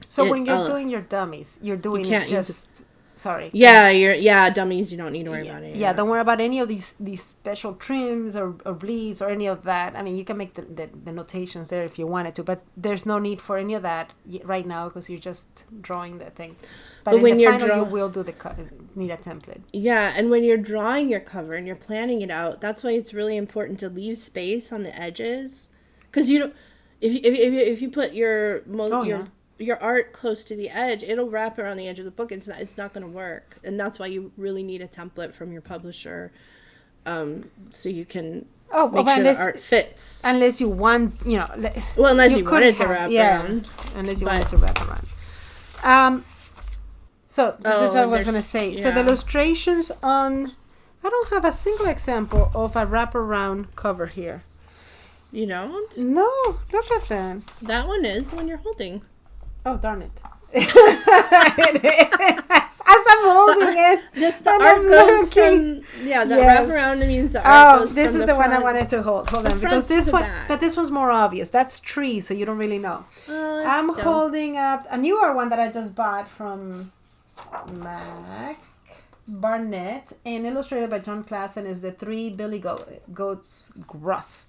so when you're doing your dummies, you're doing it just dummies, you don't need to worry about it. Yeah, don't worry about any of these special trims or bleeds or any of that. I mean, you can make the notations there if you wanted to, but there's no need for any of that right now because you're just drawing the thing. But when you're you will need a template. Yeah, and when you're drawing your cover and you're planning it out, that's why it's really important to leave space on the edges, because you don't. If you put your art close to the edge, it'll wrap around the edge of the book. It's not going to work, and that's why you really need a template from your publisher, so you can make sure the art fits. Unless you want, unless you want it to wrap around. Unless you want it to wrap around. So this is what I was going to say. Yeah. So the illustrations on, I don't have a single example of a wraparound cover here. You don't? No, look at that. That one is the one you're holding. Oh, darn it. It is. As I'm holding it. The art goes from, wraparound means the art goes this from is the one I wanted to hold. Hold on, because this one, back. But this one's more obvious. That's tree, so you don't really know. Oh, I'm holding up a newer one that I just bought from Mac. Barnett, and illustrated by John Klassen, is the Three Billy Goats Gruff.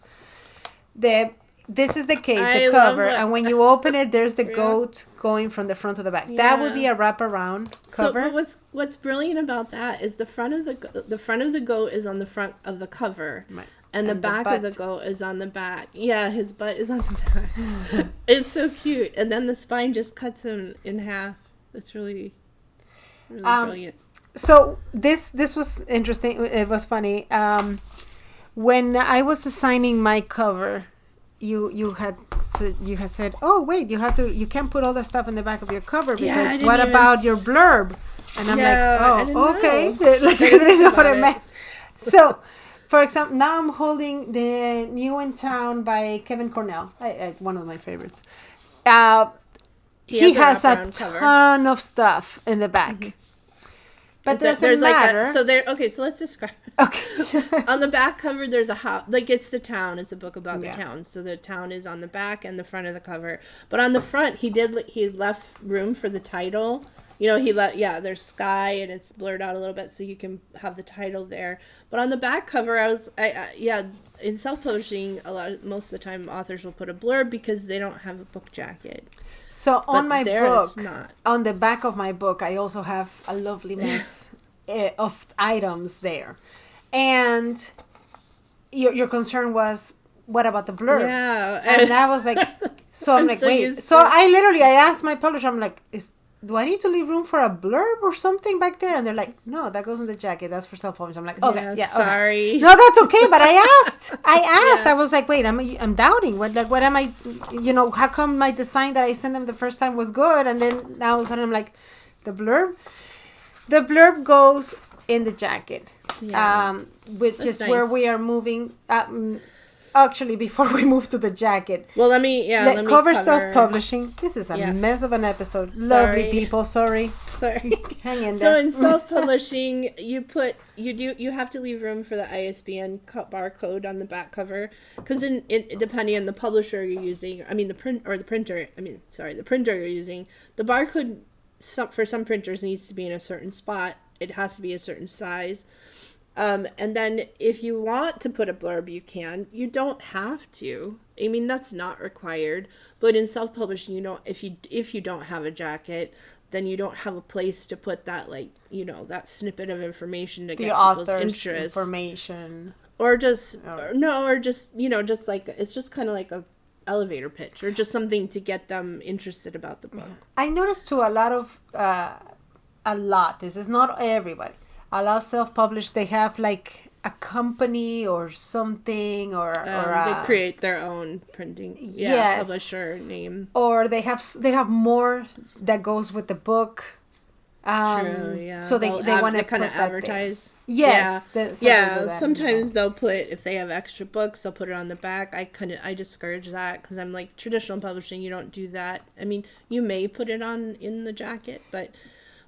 This is the case, I the love cover, it. and when you open it, there's the Yeah. goat going from the front to the back. Yeah. That would be a wraparound cover. So, but what's brilliant about that is the front of the goat is on the front of the cover, Right. and the back of the butt. goat is on the back. Yeah, his butt is on the back. It's so cute, and then the spine just cuts him in half. It's really, really brilliant. So this was interesting. It was funny. When I was designing my cover, you had said, "Oh wait, you can't put all that stuff in the back of your cover because Yeah, I didn't what even- about your blurb?" And I'm Yeah, I like, didn't "Oh, okay." know. Like I didn't know what about I it. meant. So, for example, now I'm holding the New in Town by Kevin Cornell. One of my favorites. He has a wraparound cover. ton of stuff in the back. But doesn't matter. So let's describe. Okay. On the back cover, there's a house. Like, it's the town. It's a book about Yeah. the town. So the town is on the back and the front of the cover. But on the front, he left room for the title. There's sky and it's blurred out a little bit so you can have the title there. But on the back cover, in self-publishing, most of the time authors will put a blurb because they don't have a book jacket. So on my book, not. on the back of my book, I also have a lovely mess of items there. And your concern was, what about the blurb? Yeah. And I was like, so I'm like, so wait. used So to- I asked my publisher, I'm like, do I need to leave room for a blurb or something back there? And they're like, no, that goes in the jacket. That's for self-publishing. I'm like, okay, yeah, okay. Sorry. No, that's okay. But I asked. Yeah. I was like, wait, I'm doubting. What am I? How come my design that I sent them the first time was good, and then now all of a sudden I'm like, the blurb. The blurb goes in the jacket, Yeah. which That's is where nice. we are moving. Actually, before we move to the jacket, Well, let me cover self-publishing. This is a Yeah. mess of an episode. Lovely Sorry. people. Sorry. Sorry. Hang in So there. in self-publishing, you have to leave room for the ISBN barcode on the back cover, because depending on the publisher you're using, the printer you're using, the barcode for some printers needs to be in a certain spot. It has to be a certain size. And then if you want to put a blurb, you can. You don't have to. That's not required. But in self-publishing, if you don't have a jacket, then you don't have a place to put that, that snippet of information to The get people's author's interest. information. Or just it's just kind of like a elevator pitch, or just something to get them interested about the book. I noticed too this is not everybody, a lot of self-published, they have like a company or something, or They create their own printing Yes. publisher name. or they have more that goes with the book. True, yeah. So they want to kind of advertise. Yes. Sometimes they'll put, if they have extra books, they'll put it on the back. I discourage that, because I'm like, traditional publishing, you don't do that. You may put it in the jacket, but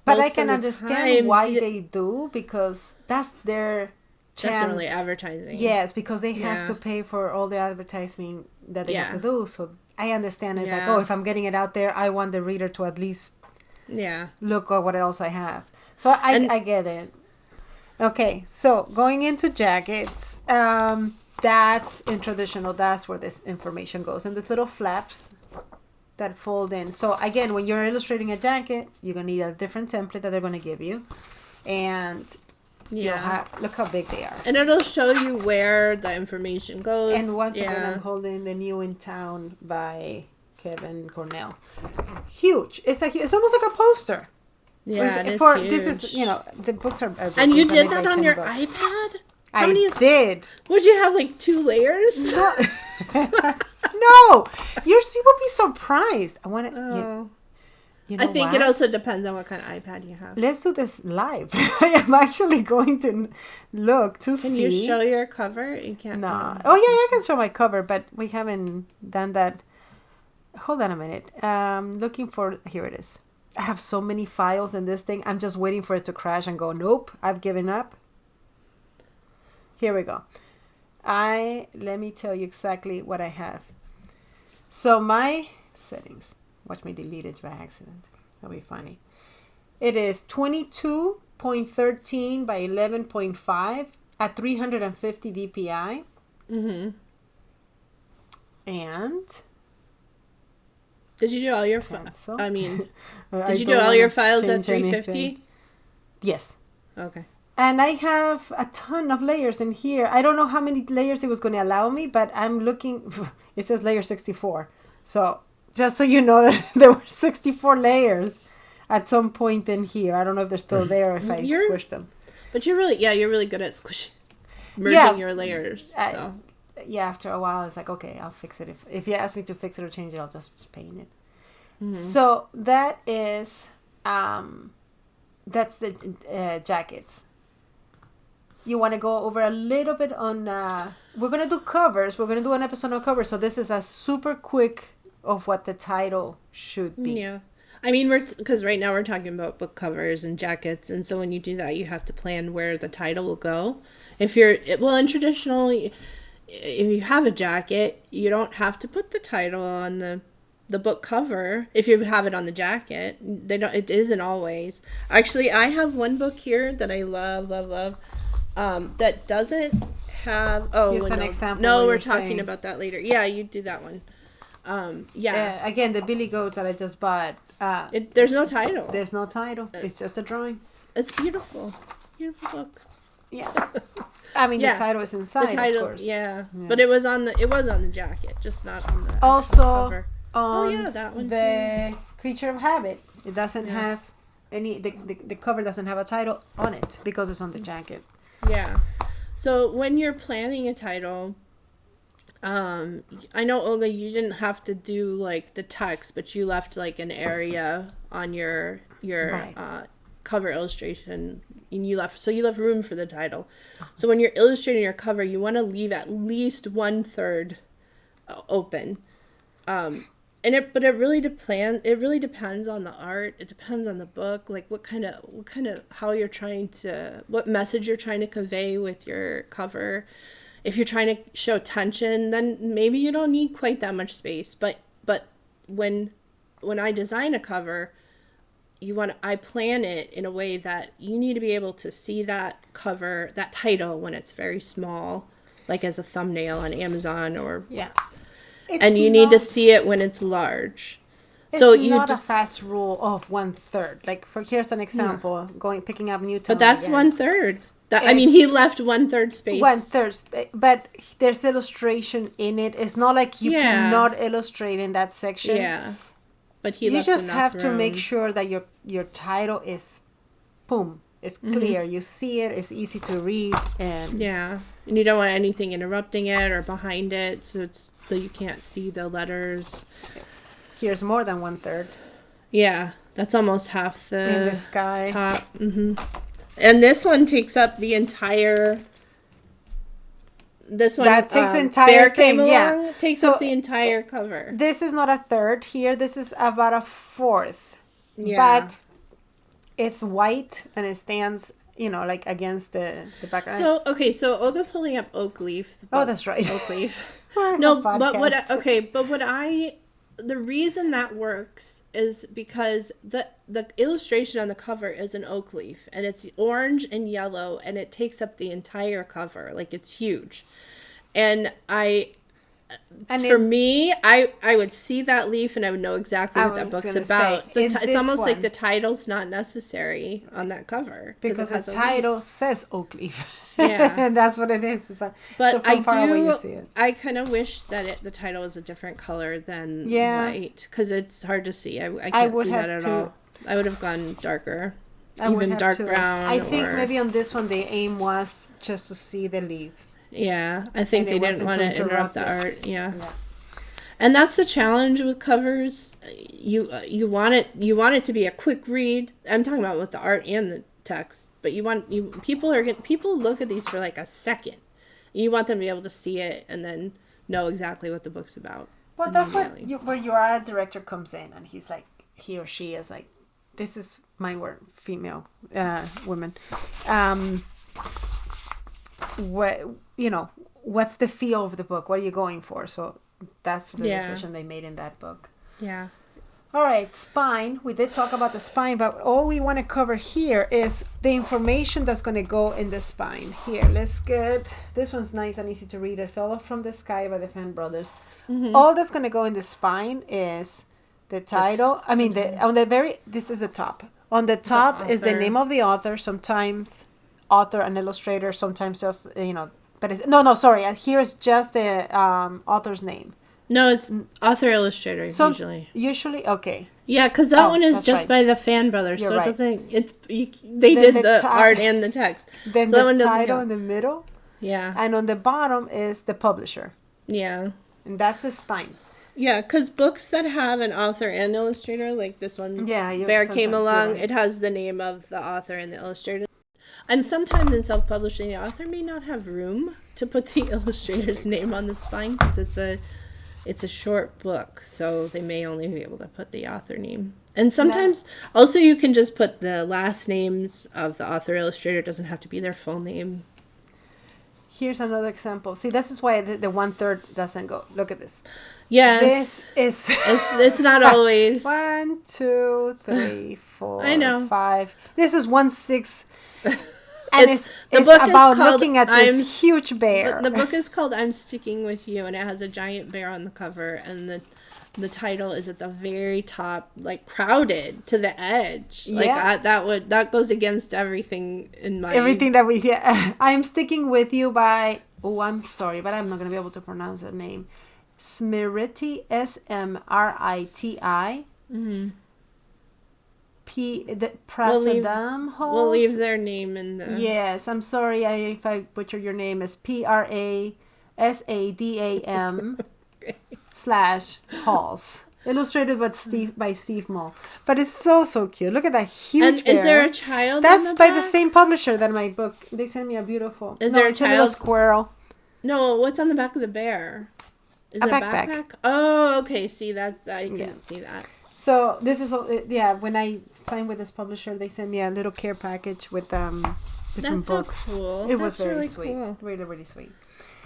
I most can of the understand time, why they do, because that's their chance. definitely advertising. Yes, because they have Yeah. to pay for all the advertising that they have to Yeah. do. So I understand. It's like, Yeah. if I'm getting it out there, I want the reader to at least Yeah. look at what else I have. So I get it. Okay, so going into jackets, that's in traditional. That's where this information goes, and these little flaps that fold in. So again, when you're illustrating a jacket, you're gonna need a different template that they're gonna give you, and look how big they are. And it'll show you where the information goes. And once again, I'm holding the New in Town by Kevin Cornell. Huge. It's almost like a poster. Yeah, it is huge. This is the books are. And you books, did I made that like on 10 your books. iPad? I did. Would you have like 2 layers? No, no. You would be surprised. I want to. Oh. You know I think what? it also depends on what kind of iPad you have. Let's do this live. I am actually going to look to Can see. you show your cover? You can't. No. Oh yeah, I can show my cover, but we haven't done that. Hold on a minute. Looking for. Here it is. I have so many files in this thing. I'm just waiting for it to crash and go. Nope, I've given up. Here we go. Let me tell you exactly what I have. So my settings. Watch me delete it by accident. That'll be funny. It is 22 8.13 by 11.5 at 350 dpi. Mm-hmm. And did you do all your pencil. Did you do all your files at 350? Yes. Okay. And I have a ton of layers in here. I don't know how many layers it was going to allow me, but I'm looking. It says layer 64. So just so you know that there were 64 layers at some point in here. I don't know if they're still there or if I squished them. But you're really good at merging your layers. So. Yeah, after a while, it's like, okay, I'll fix it. If you ask me to fix it or change it, I'll just paint it. Mm-hmm. So that is, that's the jackets. You want to go over a little bit on, we're going to do covers. We're going to do an episode on covers. So this is a super quick of what the title should be. Yeah. Because right now we're talking about book covers and jackets. And so when you do that, you have to plan where the title will go. And traditionally, if you have a jacket, you don't have to put the title on the book cover. If you have it on the jacket, it isn't always. Actually, I have one book here that I love, that doesn't have. Here's an example. No, we're talking about that later. Yeah, you do that one. Again, the Billy Goats that I just bought. There's no title. There's no title. It's just a drawing. It's beautiful. Beautiful book. Yeah. The title is inside, the title, of course. Yeah. But it was on the jacket, just not on the cover. That one the Creature of Habit. It doesn't have any. The cover doesn't have a title on it because it's on the jacket. Yeah. So when you're planning a title, I know, Olga, you didn't have to do like the text, but you left like an area on your right. Cover illustration, and you left room for the title. So when you're illustrating your cover, you want to leave at least 1/3 open. It really depends on the art. It depends on the book, like what kind of what message you're trying to convey with your cover. If you're trying to show tension, then maybe you don't need quite that much space. But when I design a cover, I plan it in a way that you need to be able to see that cover, that title, when it's very small, like as a thumbnail on Amazon or and you need to see it when it's large. It's not a fast rule of 1/3. Like here's an example, picking up Newton. But that's 1/3. He left 1/3 space. 1/3, but there's illustration in it. It's not like you cannot illustrate in that section. Yeah. But you just have to make sure that your title is, boom, it's clear. Mm-hmm. You see it. It's easy to read, and you don't want anything interrupting it or behind it, so you can't see the letters. Here's more than 1/3. Yeah, that's almost half in the sky top. Mm-hmm. And this one takes up the entire. This one that takes the entire thing. Takes up the entire cover. This is not 1/3 here. This is about 1/4. Yeah. But it's white and it stands, like against the background. So Olga's holding up Oak Leaf. Oh, that's right. Oak Leaf. No, but the reason that works is because the illustration on the cover is an oak leaf, and it's orange and yellow, and it takes up the entire cover. Like, it's huge. And for me, I would see that leaf and I would know exactly what that book's about. It's almost like the title's not necessary on that cover. Because the title says Oak Leaf. Yeah. And that's what it is. But so from far away you see it. I kind of wish that the title was a different color than white. Because it's hard to see. I can't see that at all. I would have gone darker. Even dark brown. I think maybe on this one the aim was just to see the leaf. Yeah, I think they didn't want to interrupt the art. Yeah. And that's the challenge with covers. You want it to be a quick read. I'm talking about with the art and the text, but people look at these for like a second. You want them to be able to see it and then know exactly what the book's about. Well, that's where your art director comes in, and he or she is like, this is my word, female women. What's the feel of the book? What are you going for? So that's the decision they made in that book. Yeah. All right, spine. We did talk about the spine, but all we want to cover here is the information that's going to go in the spine. Here, let's get this one's nice and easy to read. It fell off from the sky by the Fan Brothers. Mm-hmm. All that's going to go in the spine is the title. This is the top. On the top is the name of the author. Sometimes author and illustrator. Sometimes just but it's sorry. Here's just the author's name. No, it's author illustrator usually. Usually, okay. Yeah, because that one is just by the Fan Brothers, so it doesn't. They did the art and the text. Then the title in the middle. Yeah. And on the bottom is the publisher. Yeah. And that's the spine. Yeah, because books that have an author and illustrator, like this one, Bear Came Along, it has the name of the author and the illustrator. And sometimes in self-publishing, the author may not have room to put the illustrator's name on the spine because it's a short book, so they may only be able to put the author name. And sometimes also you can just put the last names of the author illustrator. It doesn't have to be their full name. Here's another example. See, this is why the 1/3 doesn't go. Look at this. Yes. This is it's not always 1, 2, 3, 4, I know. 5. This is 1/6. And it's book about looking at this huge bear. The book is called I'm Sticking With You, and it has a giant bear on the cover, and the title is at the very top, like crowded to the edge. Like that goes against everything in my that we see. I'm Sticking With You by I'm sorry, but I'm not gonna be able to pronounce the name. Smriti Smriti. Mm-hmm. Prasadam Halls. We'll leave their name in the... Yes, I'm sorry if I butcher your name. It's Prasadam / Halls. Illustrated by Steve Mull. But it's so cute. Look at that huge bear. Is there a child That's by the same publisher that my book. They sent me a beautiful... Is there a child? Little squirrel. No, what's on the back of the bear? Is it a backpack? Oh, okay. See, I can see that. So this is when I signed with this publisher, they sent me a little care package with different books. So cool. It was very really sweet, cool. really really sweet.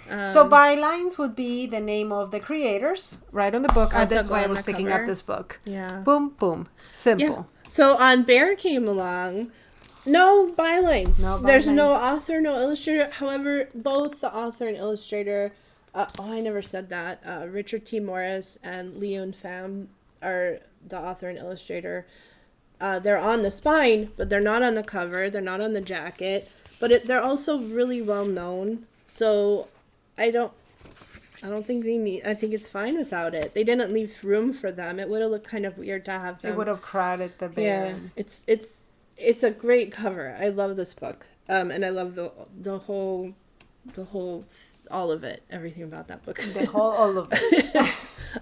So bylines would be the name of the creators right on the book. That's why I was picking up this book. Yeah. Boom boom, simple. Yeah. So on Bear Came Along, no bylines. There's no author, no illustrator. However, both the author and illustrator. I never said that. Richard T. Morris and Leon Pham are the author and illustrator. They're on the spine, but they're not on the cover. They're not on the jacket. But they're also really well known. So I don't think they need. I think it's fine without it. They didn't leave room for them. It would have looked kind of weird to have them. It would have crowded the bear. Yeah, it's a great cover. I love this book. And I love the whole all of it. Everything about that book. All of it.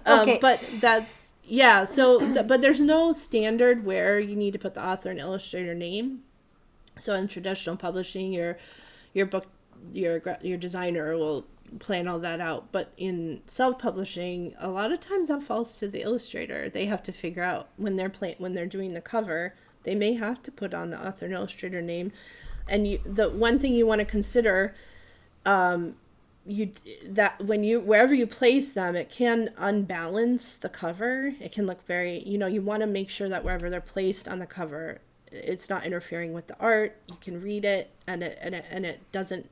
Okay, but that's. Yeah, so, but there's no standard where you need to put the author and illustrator name. So in traditional publishing, your book, your designer will plan all that out. But in self-publishing, a lot of times that falls to the illustrator. They have to figure out when they're doing the cover, they may have to put on the author and illustrator name. And the one thing you want to consider, wherever you place them, it can unbalance the cover. It can look very, you want to make sure that wherever they're placed on the cover, it's not interfering with the art. You can read it, and it doesn't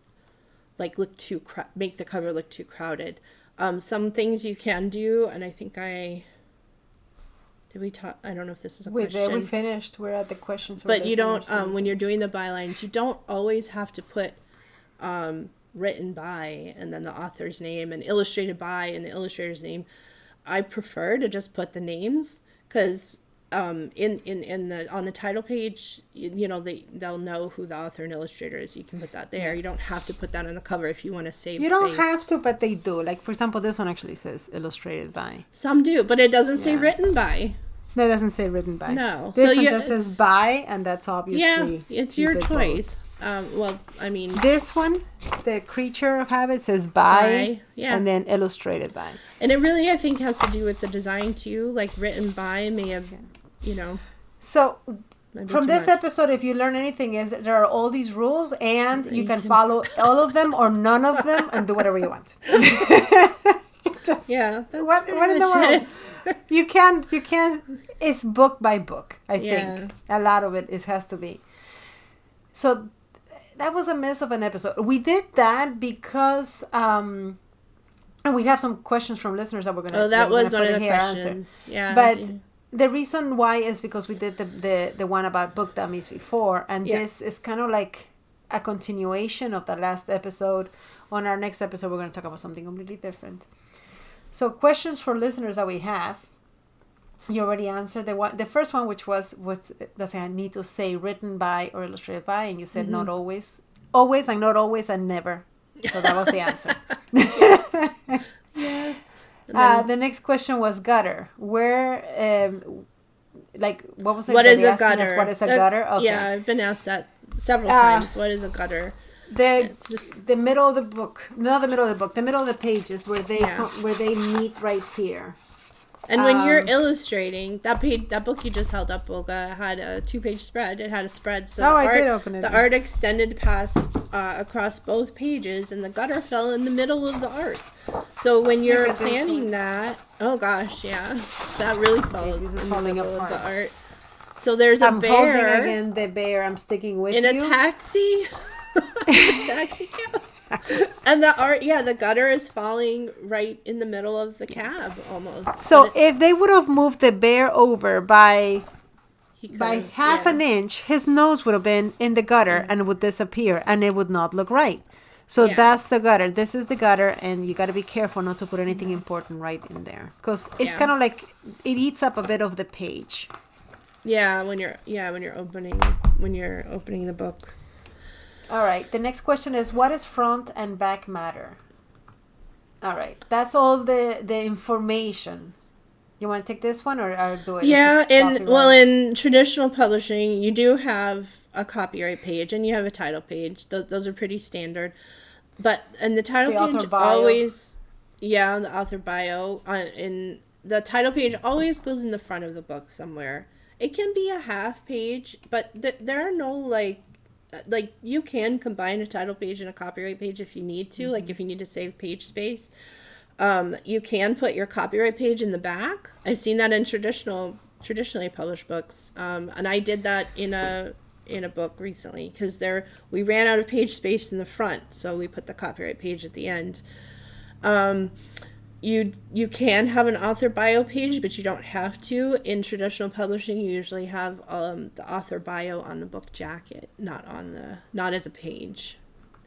make the cover look too crowded. Some things you can do, and I think I don't know if this is a question. We finished. We're at the questions. But you don't, when you're doing the bylines, you don't always have to put written by and then the author's name and illustrated by and the illustrator's name. I prefer to just put the names because on the title page, they'll know who the author and illustrator is. You can put that there. You don't have to put that on the cover if you want to save You don't have to, but they do. Like, for example, this one actually says illustrated by. Some do, but it doesn't say written by. That doesn't say written by. No. This one just says by, and that's obviously... Yeah, it's your choice. This one, the Creature of Habit, says by, and then illustrated by. And it really, I think, has to do with the design, too. Like, written by may have, So, from this episode, if you learn anything, is that there are all these rules, and you can follow all of them or none of them, and do whatever you want. Just, Yeah. That's what in the world? You can't. It's book by book. I think a lot of it has to be. So that was a mess of an episode. We did that because and we have some questions from listeners that we're gonna. Oh, that was one of the questions. Answer. Yeah, but the reason why is because we did the one about book dummies before, and this is kind of like a continuation of the last episode. On our next episode, we're going to talk about something completely different. So, questions for listeners that we have. You already answered the first one, which was does I need to say written by or illustrated by, and you said not always, and not always, and never. So that was the answer. Yeah. The next question was gutter. Where, what was it? What is a gutter? What is a gutter? Okay. Yeah, I've been asked that several times. What is a gutter? The middle of the book, not the middle of the book, the middle of the pages where they meet right here. And when you're illustrating, that book you just held up, Olga, had a 2-page spread. It had a spread, so I did open it. The art extended past across both pages, and the gutter fell in the middle of the art. So when you're planning that, oh gosh, yeah, that really falls. This is falling apart. Of the art. So there's a bear. I'm holding again the bear. I'm sticking with in you. In a taxi. Taxi cab. And the gutter is falling right in the middle of the cab almost. So if they would have moved the bear over by half an inch, his nose would have been in the gutter and would disappear, and it would not look right. So that's the gutter. This is the gutter, and you got to be careful not to put anything important right in there, because it's kind of like it eats up a bit of the page. Yeah, when you're opening the book. All right. The next question is, what is front and back matter? All right. That's all the information. You want to take this one or do it? Yeah. In traditional publishing, you do have a copyright page and you have a title page. Those are pretty standard. But and the title page always, the author bio in the title page always goes in the front of the book somewhere. It can be a half page, but there are no like you can combine a title page and a copyright page if you need to, like if you need to save page space. You can put your copyright page in the back. I've seen that in traditionally published books, and I did that in a book recently because we ran out of page space in the front, so we put the copyright page at the end. You can have an author bio page, but you don't have to. In traditional publishing, you usually have the author bio on the book jacket, not as a page.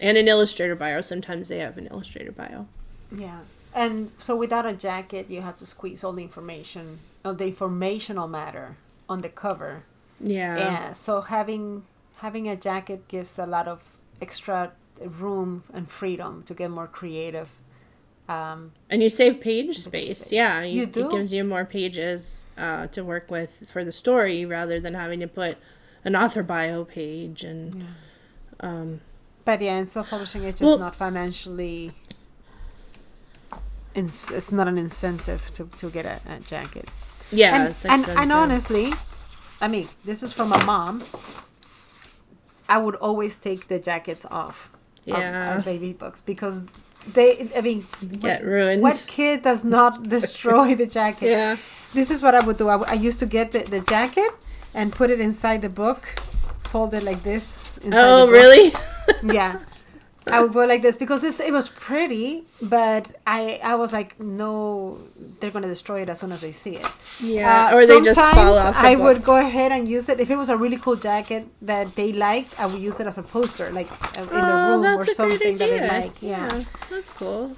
And an illustrator bio. Sometimes they have an illustrator bio. Yeah. And so without a jacket, you have to squeeze all the information, the informational matter on the cover. Yeah. Yeah. So having a jacket gives a lot of extra room and freedom to get more creative. And you save page space. Yeah, you do. It gives you more pages to work with for the story rather than having to put an author bio page and. But in self-publishing, it's just not financially. It's not an incentive to get a jacket. Yeah, and honestly, I mean, this is from a mom. I would always take the jackets off. Of baby books because. Get ruined. What kid does not destroy the jacket? Yeah. This is what I would do. I used to get the jacket and put it inside the book, fold it like this. Oh, really? Yeah. I would put it like this because it was pretty, but I was like, no, they're going to destroy it as soon as they see it. Yeah, or they just fall off the book. Would go ahead and use it. If it was a really cool jacket that they liked, I would use it as a poster, like in the room or something that they like. Yeah, that's cool.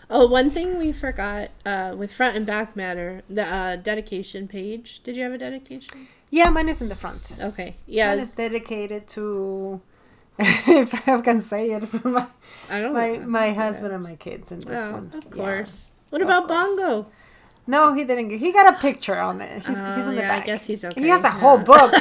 Oh, one thing we forgot with front and back matter, the dedication page. Did you have a dedication? Yeah, mine is in the front. Okay. Yeah. Mine is dedicated to... if I can say it, for my husband and my kids in this one. Of course. What about Bongo? No, he didn't. He got a picture on it. He's in the back. I guess he's okay. He has a whole book.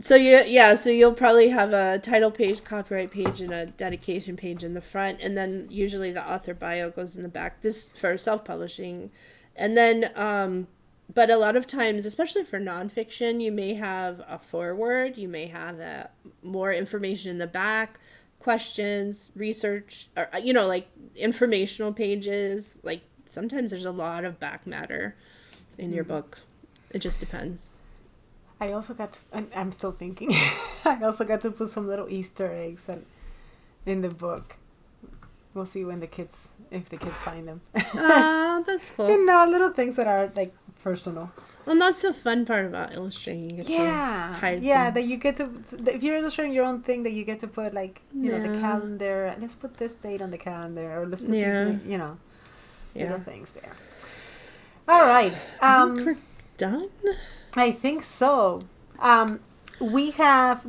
So you'll probably have a title page, copyright page, and a dedication page in the front, and then usually the author bio goes in the back. This for self-publishing, and then. But a lot of times, especially for nonfiction, you may have a foreword, you may have more information in the back questions, research, or, you know, like informational pages. Like sometimes there's a lot of back matter in your book. It just depends. I also got to, and I'm still thinking, I also got to put some little Easter eggs in the book. We'll see when if the kids find them. That's cool. You know, little things that are like personal. Well, that's the fun part about illustrating. You get to hide them. That you get to, if you're illustrating your own thing, that you get to put like, you know, the calendar, let's put this date on the calendar, or let's put these, you know, little things there. All right. I think we're done. I think so. We have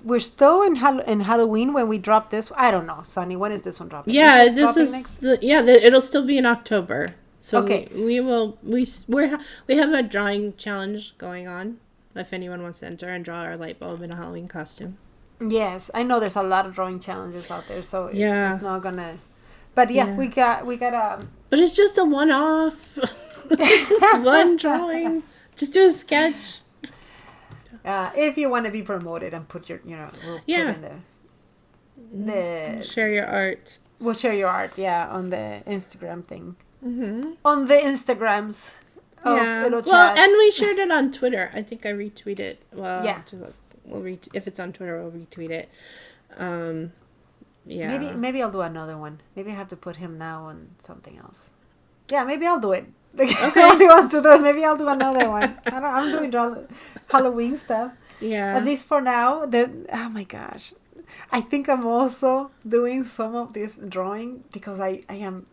we're still in Halloween when we drop this. I don't know, Sunny, when is this one dropping? Yeah, it'll still be in October. So okay. we have a drawing challenge going on. If anyone wants to enter and draw our light bulb in a Halloween costume. Yes, I know there's a lot of drawing challenges out there, so it's not gonna. But we got But it's just a one-off. It's just one drawing. Just do a sketch. If you want to be promoted and put your, we'll put in the share your art. We'll share your art, on the Instagram thing. Mm-hmm. On the Instagrams of Illo Chat. Well, and we shared it on Twitter. I think I retweeted. Well, if it's on Twitter, we'll retweet it. Maybe I'll do another one. Maybe I have to put him now on something else. Yeah, maybe I'll do it. Like, okay. Nobody wants to do it. Maybe I'll do another one. I'm doing Halloween stuff. Yeah. At least for now. Oh my gosh. I think I'm also doing some of this drawing because I am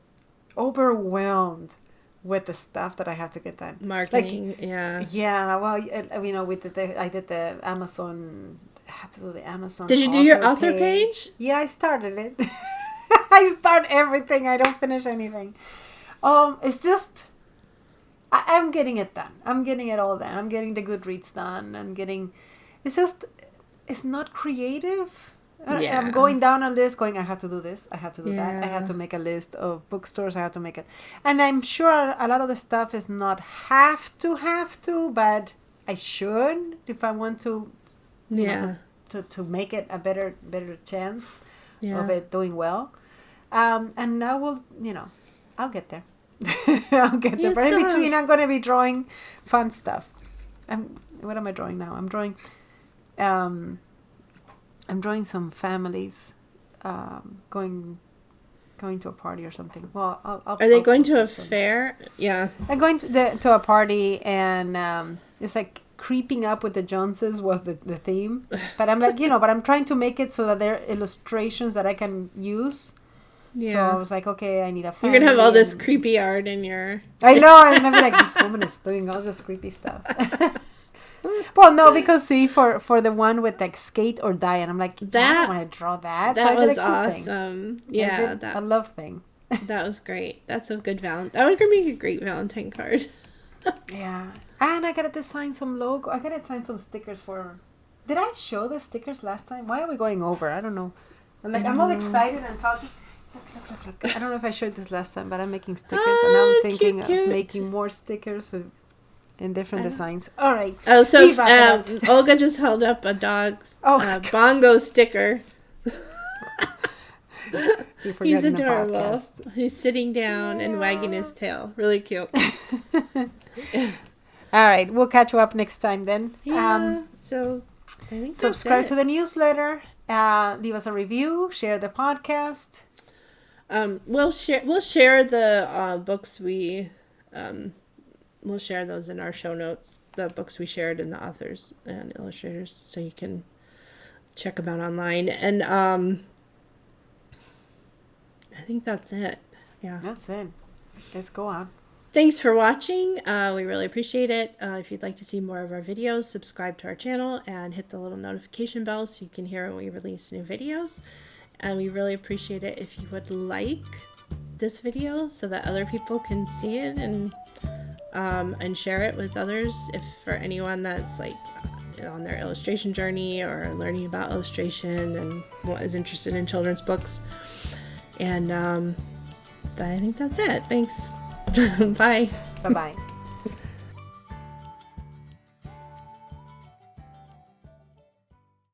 overwhelmed with the stuff that I have to get done. Marketing, Yeah, well, I did the Amazon. I had to do the Amazon. Did you do your author page? Yeah, I started it. I start everything. I don't finish anything. It's just, I'm getting it done. I'm getting it all done. I'm getting the Goodreads done. It's not creative. Yeah. I'm going down a list going, I have to do this. I have to do that. I have to make a list of bookstores. I have to make it. And I'm sure a lot of the stuff is not have to, but I should if I want to, to make it a better chance of it doing well. And now I'll get there. I'll get there. But in between, I'm going to be drawing fun stuff. What am I drawing now? I'm drawing some families going to a party or something. Well, Are they going to a fair? Yeah. I'm going to a party, and it's like creeping up with the Joneses was the theme. But I'm like, but I'm trying to make it so that there are illustrations that I can use. Yeah. So I was like, okay, I need a family. You're going to have all this creepy art in your... I know. I'm going to be like, this woman is doing all this creepy stuff. Well, no, because see, for the one with like skate or die, and I'm like, I don't want to draw that. That so was awesome. Thing. Yeah, a love thing. That was great. That's a good That would make a great Valentine card. Yeah, and I gotta design some logo. I gotta design some stickers for. Did I show the stickers last time? Why are we going over? I don't know. I'm all excited and talking. Look. I don't know if I showed this last time, but I'm making stickers, and I'm thinking of making more stickers in different designs. All right. Oh, so Olga just held up a dog's bongo sticker. He's adorable. He's sitting down and wagging his tail. Really cute. All right. We'll catch you up next time then. Yeah. So I think subscribe to the newsletter. Leave us a review. Share the podcast. We'll share the books we'll share those in our show notes, the books we shared and the authors and illustrators, so you can check them out online. And I think that's it. Yeah. That's it. Let's go on. Thanks for watching. We really appreciate it. If you'd like to see more of our videos, subscribe to our channel and hit the little notification bell so you can hear when we release new videos. And we really appreciate it if you would like this video so that other people can see it and share it with others. If for anyone that's like on their illustration journey or learning about illustration and is interested in children's books. And I think that's it. Thanks. Bye. Bye-bye.